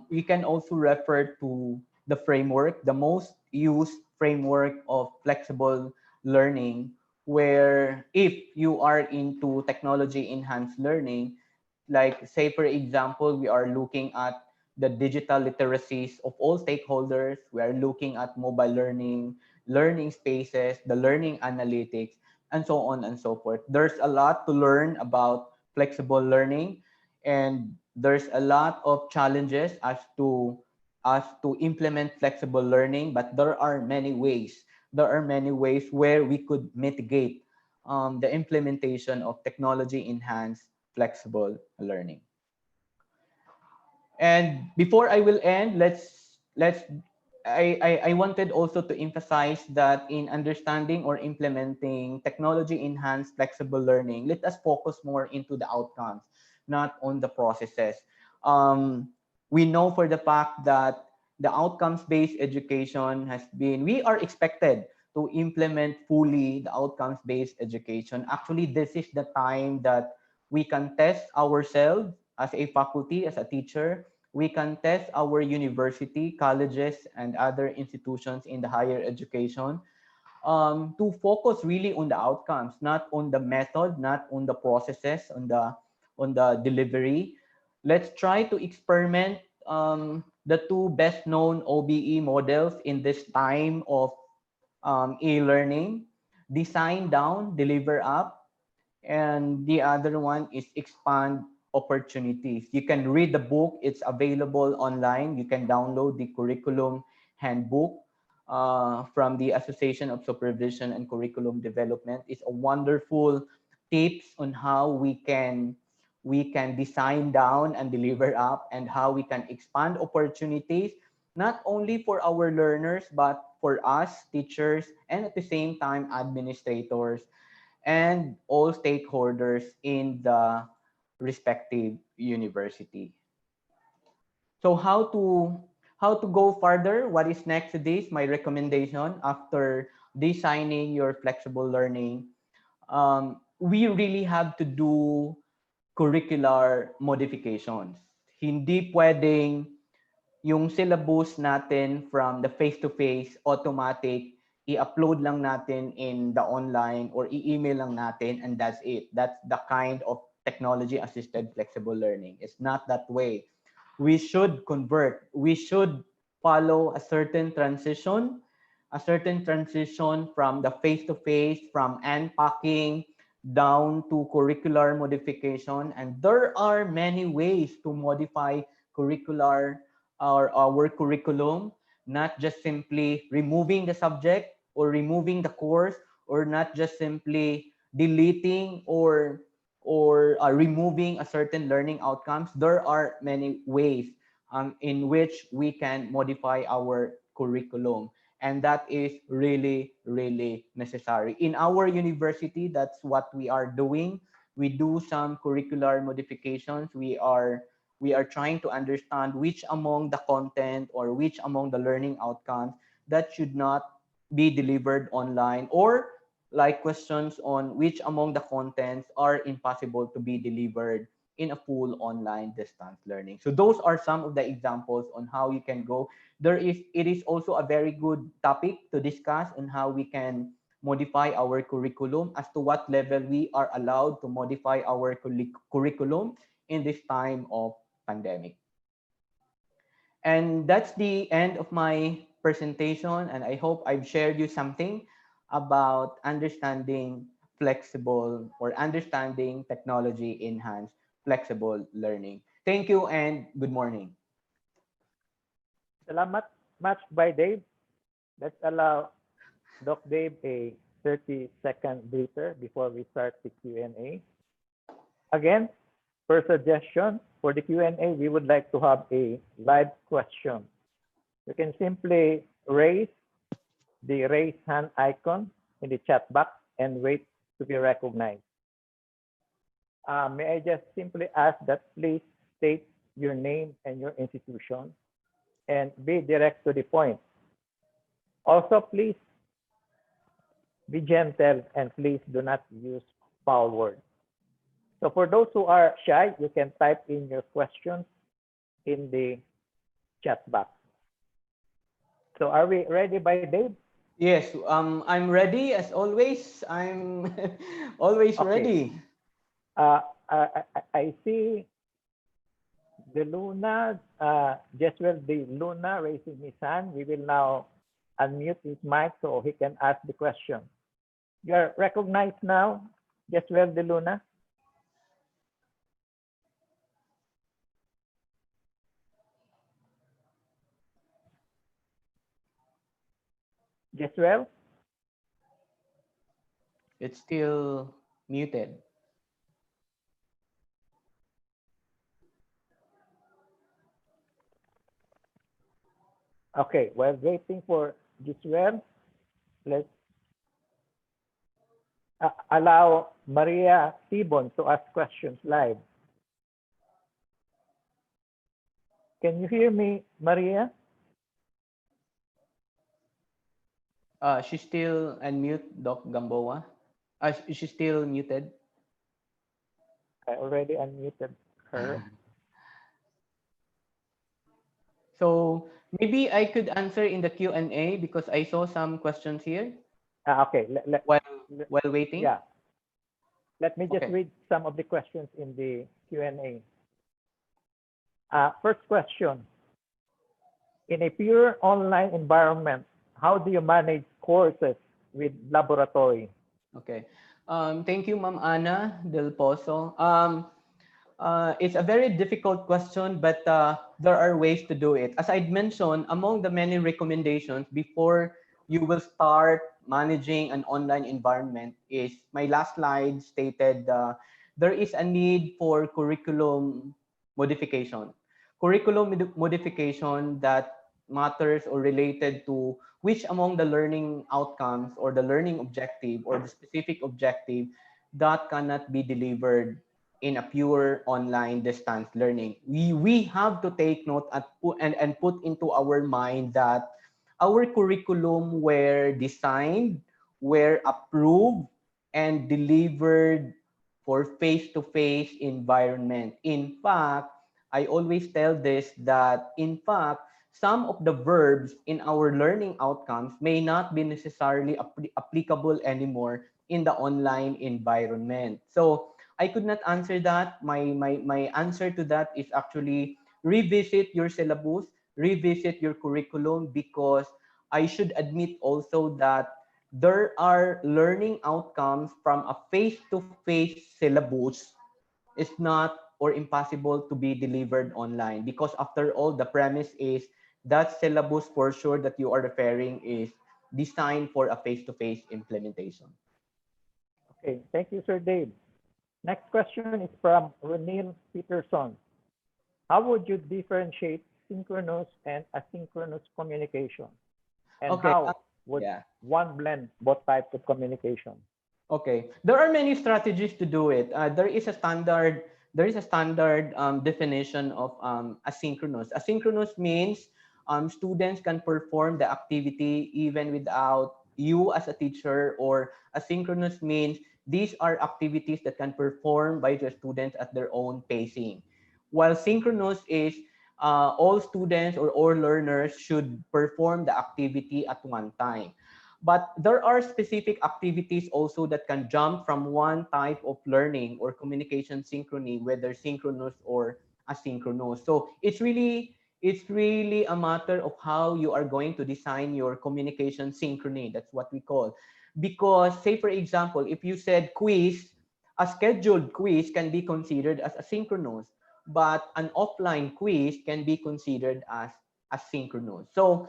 we can also refer to the framework, the most used framework of flexible learning, where if you are into technology enhanced learning, like say for example, we are looking at the digital literacies of all stakeholders. We are looking at mobile learning, learning spaces, the learning analytics, and so on and so forth. There's a lot to learn about flexible learning, and there's a lot of challenges as to implement flexible learning, but there are many ways. There are many ways where we could mitigate the implementation of technology enhanced flexible learning. And before I will end, I wanted also to emphasize that in understanding or implementing technology enhanced flexible learning, let us focus more into the outcomes, not on the processes. We know for the fact that the outcomes-based education we are expected to implement fully the outcomes-based education. Actually, this is the time that we can test ourselves as a faculty, as a teacher. We can test our university, colleges, and other institutions in the higher education to focus really on the outcomes, not on the method, not on the processes, on the delivery. Let's try to experiment the two best known OBE models in this time of e-learning: design down, deliver up, and the other one is expand opportunities. You can read the book. It's available online. You can download the curriculum handbook from the Association of Supervision and Curriculum Development. It's a wonderful tips on how we can design down and deliver up, and how we can expand opportunities not only for our learners but for us teachers, and at the same time administrators and all stakeholders in the respective university. So how to go further? What is next to this? My recommendation after designing your flexible learning, we really have to do curricular modifications. Hindi pwedeng yung syllabus natin from the face-to-face automatic, i-upload lang natin in the online or i-email lang natin and that's it. That's the kind of technology-assisted flexible learning. It's not that way. We should convert. We should follow a certain transition from the face-to-face, from unpacking down to curricular modification. And there are many ways to modify curricular our curriculum. not just simply removing the subject or removing the course, or not just simply deleting or removing a certain learning outcomes. There are many ways in which we can modify our curriculum, and that is really, really necessary. In our university, that's what we are doing. We do some curricular modifications. We are trying to understand which among the content or which among the learning outcomes that should not be delivered online, or like questions on which among the contents are impossible to be delivered in a full online distance learning. So those are some of the examples on how you can go. It is also a very good topic to discuss on how we can modify our curriculum, as to what level we are allowed to modify our curriculum in this time of pandemic. And that's the end of my presentation, and I hope I've shared you something about understanding flexible or understanding technology enhanced flexible learning. Thank you and good morning. Salamat much by Dave. Let's allow Doc Dave a 30-second breather before we start the Q&A. Again, per suggestion, for the Q&A, we would like to have a live question. You can simply raise the raise hand icon in the chat box and wait to be recognized. May I just simply ask that please state your name and your institution and be direct to the point. Also, please be gentle and please do not use foul words. So for those who are shy, you can type in your questions in the chat box. So are we ready by Dave? Yes, I'm ready as always. I'm always ready. I see the Luna, Jeswell the Luna raising his hand. We will now unmute his mic so he can ask the question. You are recognized now, Jeswell de Luna. Jeswell? It's still muted. Okay, while waiting for Jeswell, let's allow Maria Tibon to ask questions live. Can you hear me, Maria? She's still unmute, Doc Gamboa. She's still muted. I already unmuted her. So maybe I could answer in the Q&A because I saw some questions here. Okay. While waiting. Yeah. Let me just Okay. read some of the questions in the Q&A. First question. In a pure online environment, how do you manage courses with laboratory? Okay. Thank you, Ma'am Ana Del Pozo. It's a very difficult question, but there are ways to do it. As I'd mentioned, among the many recommendations before you will start managing an online environment is, my last slide stated, there is a need for curriculum modification. Curriculum modification that matters or related to which among the learning outcomes or the learning objective or the specific objective that cannot be delivered in a pure online distance learning. We have to take note and put into our mind that our curriculum were designed, were approved, and delivered for face-to-face environment. In fact, I always tell this that, in fact, some of the verbs in our learning outcomes may not be necessarily applicable anymore in the online environment. So I could not answer that. My answer to that is actually revisit your syllabus, revisit your curriculum, because I should admit also that there are learning outcomes from a face-to-face syllabus is not or impossible to be delivered online, because after all, the premise is that syllabus for sure that you are referring is designed for a face-to-face implementation. Okay, thank you, Sir Dave. Next question is from Renil Peterson. How would you differentiate synchronous and asynchronous communication? And Okay. how would Yeah. one blend both types of communication? Okay, there are many strategies to do it. There is a standard. There is a standard definition of asynchronous. Asynchronous means students can perform the activity even without you as a teacher, or asynchronous means these are activities that can perform by the students at their own pacing. While synchronous is all students or all learners should perform the activity at one time. But there are specific activities also that can jump from one type of learning or communication synchrony, whether synchronous or asynchronous. So it's really a matter of how you are going to design your communication synchrony. That's what we call. Because say for example, if you said quiz, a scheduled quiz can be considered as asynchronous, but an offline quiz can be considered as asynchronous. So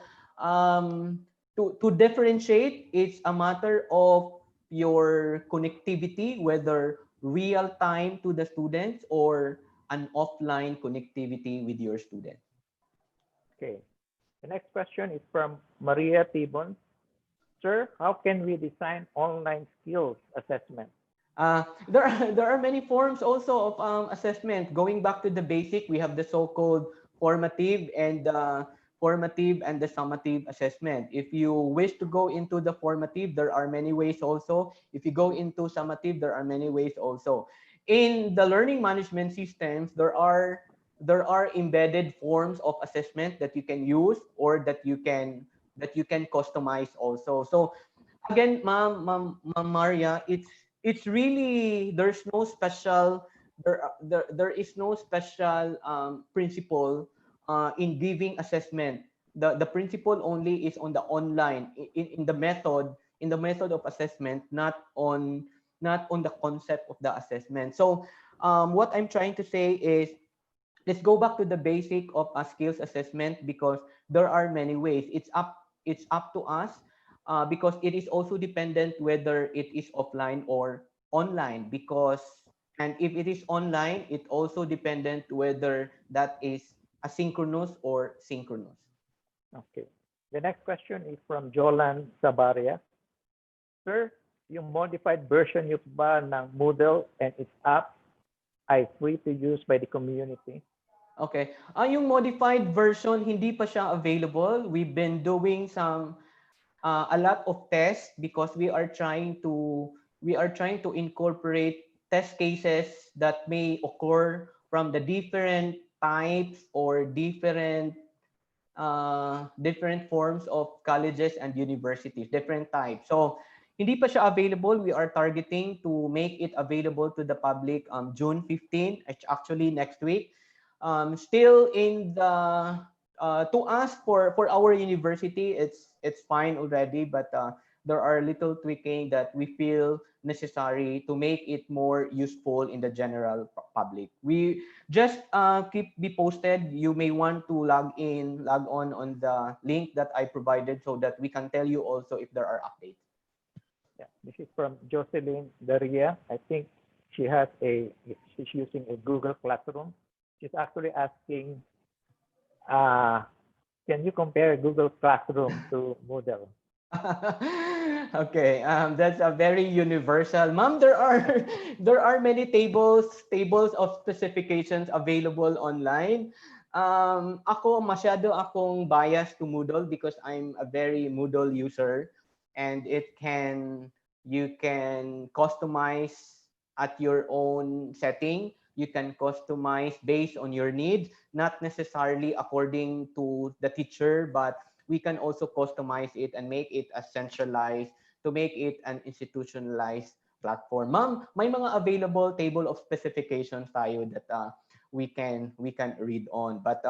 to differentiate, it's a matter of your connectivity, whether real time to the students or an offline connectivity with your students. Okay. The next question is from Maria Tibon. Sir, how can we design online skills assessment? There are many forms also of assessment. Going back to the basic, we have the so-called formative and the summative assessment. If you wish to go into the formative, there are many ways also. If you go into summative, there are many ways also. In the learning management systems, there are embedded forms of assessment that you can use, or that you can customize also. So again, Ma'am Maria, it's really, there is no special principle in giving assessment. The principle only is on the online, in the method of assessment, not on the concept of the assessment. So what I'm trying to say is, let's go back to the basic of a skills assessment, because there are many ways. It's up to us, because it is also dependent whether it is offline or online. And if it is online, it also dependent whether that is asynchronous or synchronous. Okay. The next question is from Jolan Sabaria. Sir, yung modified version nyo ba ng Moodle and its app ay free to use by the community? Okay. Yung modified version, hindi pa siya available. We've been doing a lot of tests, because we are trying to incorporate test cases that may occur from the different types or different forms of colleges and universities, different types. So hindi pa siya available. We are targeting to make it available to the public June 15. It's actually next week. Still in the to us, for our university, it's fine already, but there are little tweaking that we feel necessary to make it more useful in the general public. We just keep be posted. You may want to log on the link that I provided, so that we can tell you also if there are updates. Yeah, this is from Jocelyn Daria. I think she's using a Google Classroom. She's actually asking, can you compare Google Classroom to Moodle? Okay, that's a very universal. Ma'am, there are many tables of specifications available online. Masyado akong biased to Moodle, because I'm a very Moodle user, and you can customize at your own setting. You can customize based on your needs, not necessarily according to the teacher, but we can also customize it and make it as centralized, to make it an institutionalized platform. Ma'am, may mga available table of specifications tayo that we can read on. But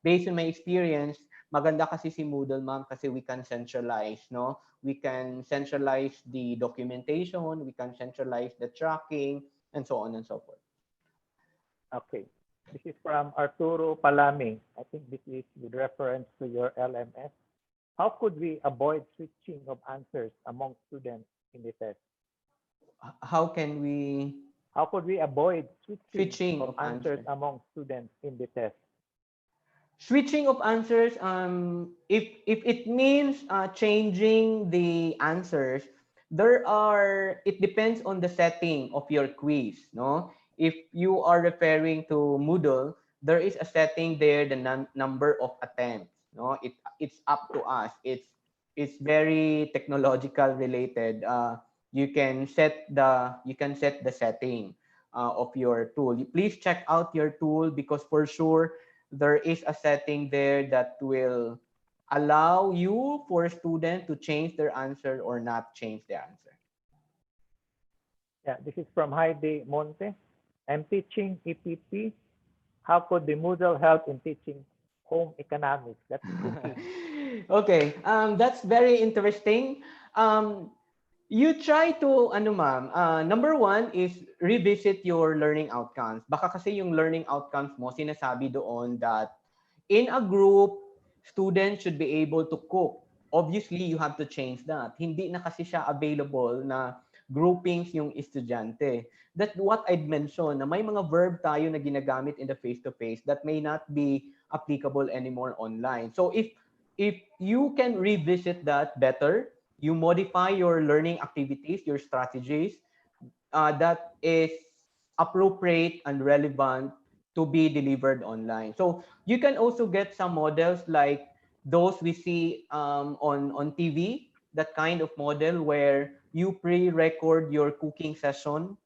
based on my experience, maganda kasi si Moodle, ma'am, kasi we can centralize, no? We can centralize the documentation, we can centralize the tracking, and so on and so forth. Okay. This is from Arturo Palami. I think this is with reference to your LMS. How could we avoid switching of answers among students in the test? How can we How could we avoid switching switching of of answers answers? among students in the test? Switching of answers, if it means changing the answers, it depends on the setting of your quiz, no? If you are referring to Moodle, there is a setting there, the number of attempts, no? It's up to us. It's very technological related. You can set the setting of your tool. Please check out your tool, because for sure there is a setting there that will allow you for a student to change their answer or not change the answer. Yeah, this is from Heidi Monte. I'm teaching EPP. How could the Moodle help in teaching home economics? That's cooking. Okay, that's very interesting. You try to, ano ma'am, number one is revisit your learning outcomes. Baka kasi yung learning outcomes mo, sinasabi doon that in a group, students should be able to cook. Obviously, you have to change that. Hindi na kasi siya available na groupings yung estudyante. That's what I'd mentioned, na may mga verb tayo na ginagamit in the face-to-face that may not be applicable anymore online. So if you can revisit that better, you modify your learning activities, your strategies, that is appropriate and relevant to be delivered online. So you can also get some models like those we see on TV, that kind of model where you pre-record your cooking session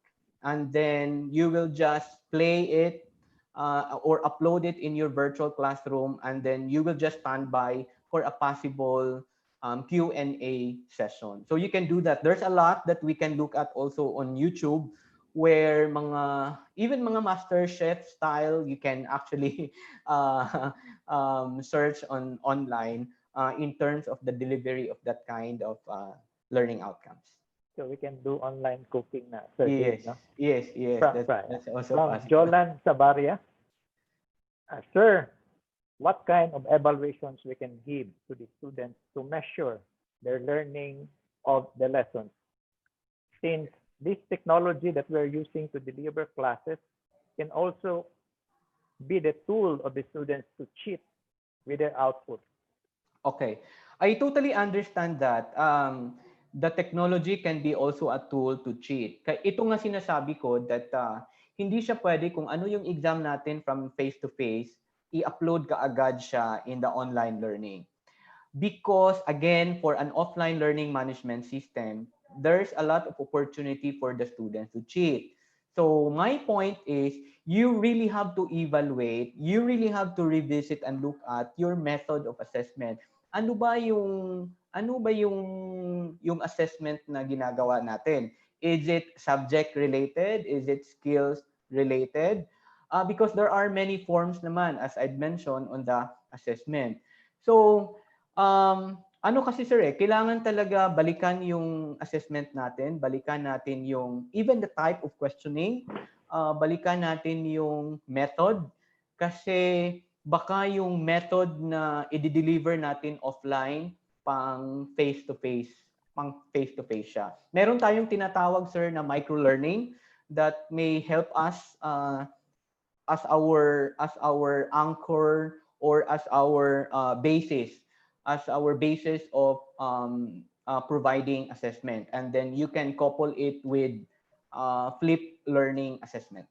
and then you will just play it or upload it in your virtual classroom, and then you will just stand by for a possible Q&A session. So you can do that. There's a lot that we can look at also on YouTube, where even mga master chef style, you can actually search online in terms of the delivery of that kind of learning outcomes. So we can do online cooking na, Sir Dave, Yes, no? yes, yes. That's also From possible. Jolan Sabaria. Sir, what kind of evaluations we can give to the students to measure their learning of the lessons? Since this technology that we're using to deliver classes can also be the tool of the students to cheat with their output. Okay. I totally understand that. The technology can be also a tool to cheat. Ito nga sinasabi ko that hindi siya pwede kung ano yung exam natin from face-to-face, i-upload ka agad siya in the online learning. Because again, for an offline learning management system, there's a lot of opportunity for the students to cheat. So my point is, you really have to evaluate, you really have to revisit and look at your method of assessment. Ano ba yung assessment na ginagawa natin? Is it subject related? Is it skills related? Because there are many forms naman, as I'd mentioned, on the assessment. So ano kasi sir, kailangan talaga balikan yung assessment natin, balikan natin yung even the type of questioning, balikan natin yung method, kasi baka yung method na i-deliver natin offline pang face-to-face siya. Meron tayong tinatawag sir na micro-learning that may help us as our anchor or as our basis of providing assessment, and then you can couple it with flipped learning assessment.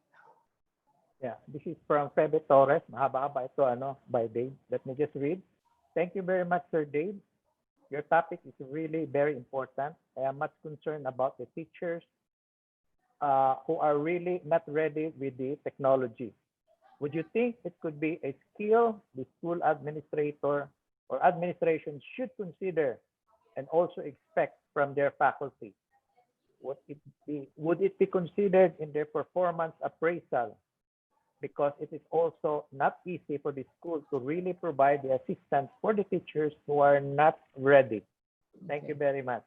Yeah, this is from Febe Torres. Mahaba-haba ito, by Dave. Let me just read. Thank you very much, Sir Dave. Your topic is really very important. I am much concerned about the teachers who are really not ready with the technology. Would you think it could be a skill the school administrator or administration should consider and also expect from their faculty? Would it be considered in their performance appraisal? Because it is also not easy for the school to really provide the assistance for the teachers who are not ready. Thank you very much.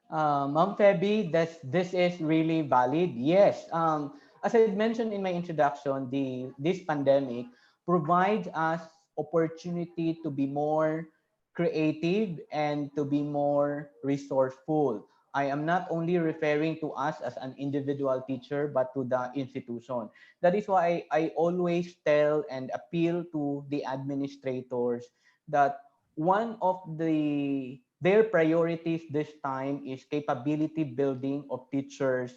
Ma'am Feby, this is really valid. Yes. as I mentioned in my introduction, this pandemic provides us opportunity to be more creative and to be more resourceful. I am not only referring to us as an individual teacher, but to the institution. That is why I always tell and appeal to the administrators that one of their priorities this time is capability building of teachers,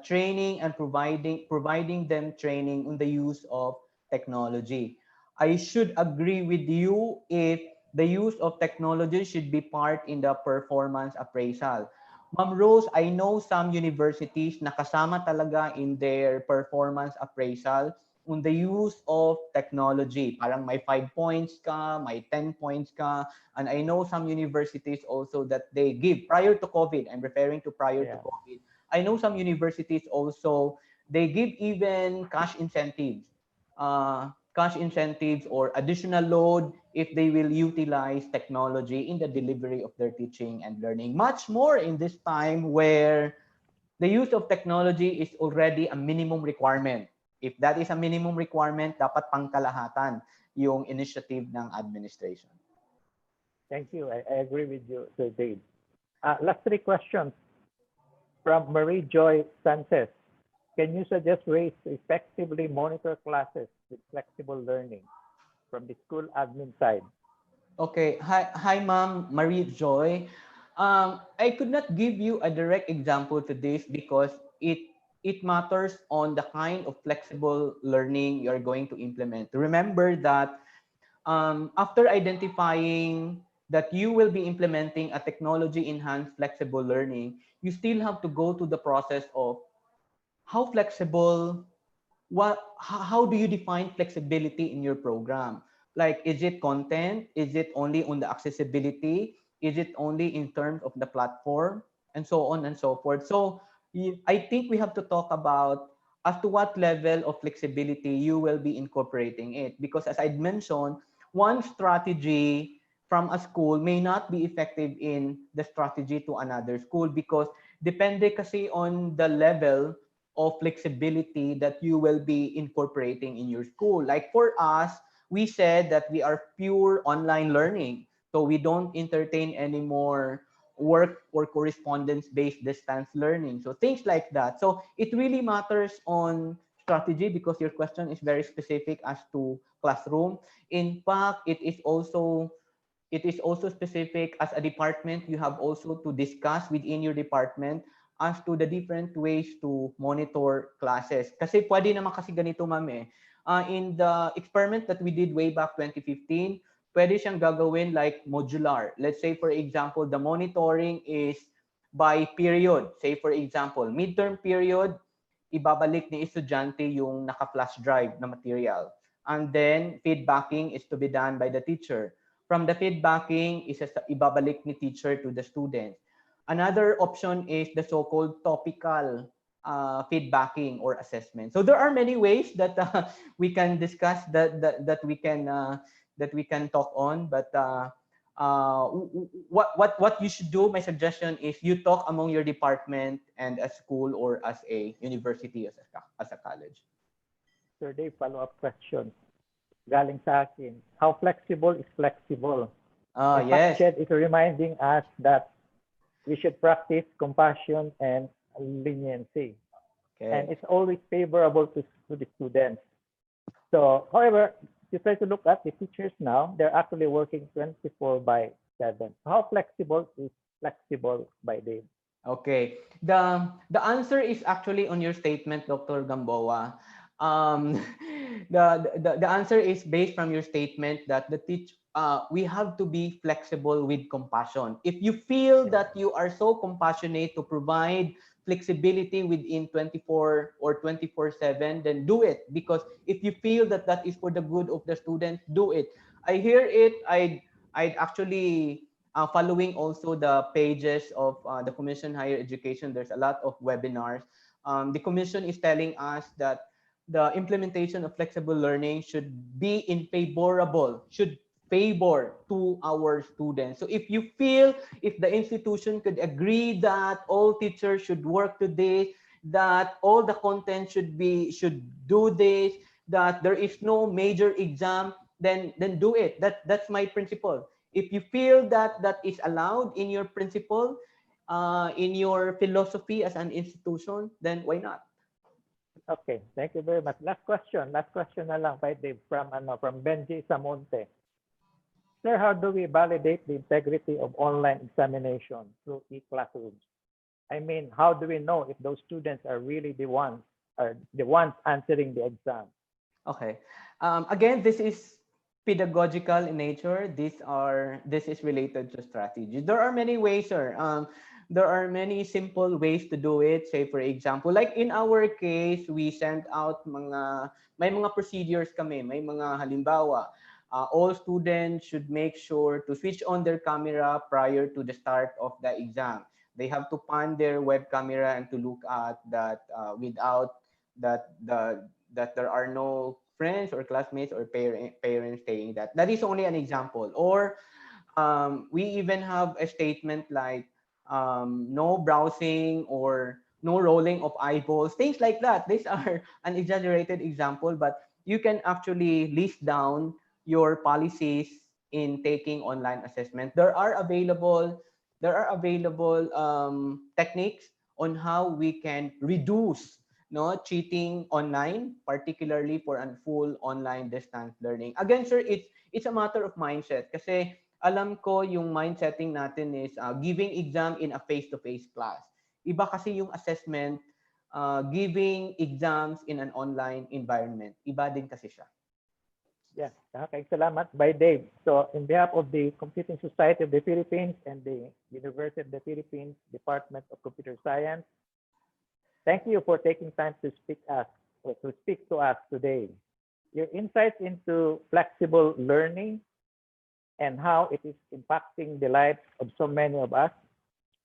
training and providing them training on the use of technology. I should agree with you if the use of technology should be part in the performance appraisal. Ma'am Rose, I know some universities nakasama talaga in their performance appraisal on the use of technology. Parang may 5 points ka, may 10 points ka. And I know some universities also that they give prior to COVID. I'm referring to prior to Yeah. COVID. I know some universities also, they give even cash incentives or additional load if they will utilize technology in the delivery of their teaching and learning. Much more in this time where the use of technology is already a minimum requirement. If that is a minimum requirement, dapat pangkalahatan yung initiative ng administration. Thank you. I agree with you, Sir Dave. Last three questions from Marie Joy Sanchez. Can you suggest ways to effectively monitor classes with flexible learning from the school admin side? Okay. Hi, Ma'am Marie Joy. I could not give you a direct example to this because it matters on the kind of flexible learning you're going to implement. Remember that after identifying that you will be implementing a technology-enhanced flexible learning, you still have to go to the process of how flexible, how do you define flexibility in your program? Like, is it content? Is it only on the accessibility? Is it only in terms of the platform? And so on and so forth. So I think we have to talk about as to what level of flexibility you will be incorporating it. Because as I mentioned, one strategy from a school may not be effective in the strategy to another school because depende kasi on the level of flexibility that you will be incorporating in your school. Like for us, we said that we are pure online learning. So we don't entertain anymore work or correspondence based distance learning. So things like that. So it really matters on strategy because your question is very specific as to classroom. In fact, it is also specific as a department. You have also to discuss within your department as to the different ways to monitor classes. Kasi pwede naman kasi ganito, ma'am eh. In the experiment that we did way back 2015, pwede siyang gagawin like modular. Let's say for example, the monitoring is by period. Say for example, midterm period, ibabalik ni estudyante yung naka-flash drive na material. And then feedbacking is to be done by the teacher. From the feedbacking, ibabalik ni teacher to the students. Another option is the so-called topical feedbacking or assessment. So there are many ways that we can discuss that we can talk on. But what you should do, my suggestion is you talk among your department and a school or as a university, as a college. Sir Dave, follow-up question. Galing sa akin. How flexible is flexible? Yes. Shed is reminding us that we should practice compassion and leniency. Okay. And it's always favorable to the students. So, however, if you try to look at the teachers now, they're actually working 24/7. How flexible is flexible by Dave? Okay. The answer is actually on your statement, Dr. Gamboa. Um, the answer is based from your statement that we have to be flexible with compassion. If you feel that you are so compassionate to provide flexibility within 24 or 24/7, then do it. Because if you feel that that is for the good of the student, do it. I hear it. I'd actually following also the pages of the Commission Higher Education. There's a lot of webinars. The Commission is telling us that the implementation of flexible learning should favor to our students. So if you feel, if the institution could agree that all teachers should work to this, that all the content should do this, that there is no major exam, then do it. That's my principle. If you feel that that is allowed in your principle, in your philosophy as an institution, then why not? Okay, thank you very much. Last question na lang kay Dave from Benji Samonte. Sir, how do we validate the integrity of online examination through e-classrooms? I mean, how do we know if those students are really the ones answering the exam? Okay. Again, this is pedagogical in nature. This is related to strategy. There are many ways, sir. There are many simple ways to do it. Say, for example, like in our case, we sent out may mga procedures kami, may mga halimbawa. All students should make sure to switch on their camera prior to the start of the exam. They have to pan their web camera and to look at that without that there are no friends or classmates or parents saying that. That is only an example. Or we even have a statement like no browsing or no rolling of eyeballs, things like that. These are an exaggerated example, but you can actually list down your policies in taking online assessment. There are available techniques on how we can reduce cheating online, particularly for a full online distance learning. Again, sir, it's a matter of mindset kasi alam ko yung mind setting natin is giving exam in a face-to-face class. Iba kasi yung assessment, giving exams in an online environment. Iba din kasi siya. Yeah, okay, salamat by Dave. So, in behalf of the Computing Society of the Philippines and the University of the Philippines Department of Computer Science, thank you for taking time to speak to us today. Your insights into flexible learning and how it is impacting the lives of so many of us.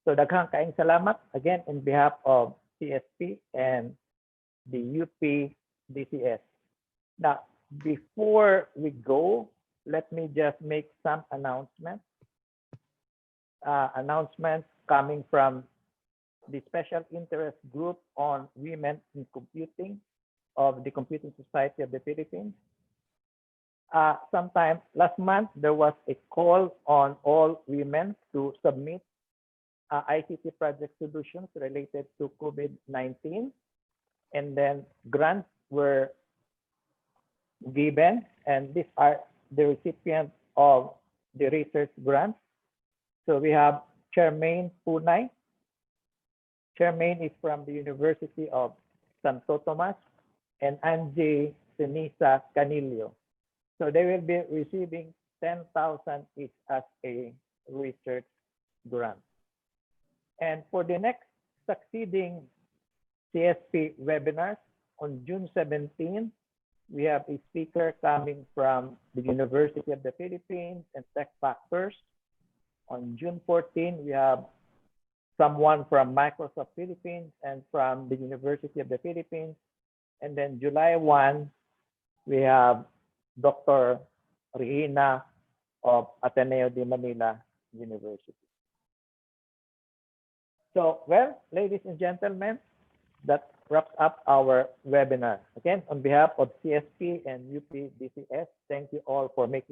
So, daghang kaayong salamat again in behalf of CSP and the UP DCS. Now, before we go, let me just make some announcements. Announcements coming from the Special Interest Group on Women in Computing of the Computing Society of the Philippines. Sometime last month, there was a call on all women to submit ICT project solutions related to COVID-19. And then grants were given, and these are the recipients of the research grants. So we have Charmaine Punay. Charmaine is from the University of Santo Tomas, and Angie Senisa Canillo. So they will be receiving 10,000 each as a research grant. And for the next succeeding CSP webinars on June 17, we have a speaker coming from the University of the Philippines and Tech Factors. On June 14, we have someone from Microsoft Philippines and from the University of the Philippines. And then July 1, we have Dr. Rihina of Ateneo de Manila University. So, well, ladies and gentlemen, that wraps up our webinar. Again, on behalf of CSP and UP DCS, thank you all for making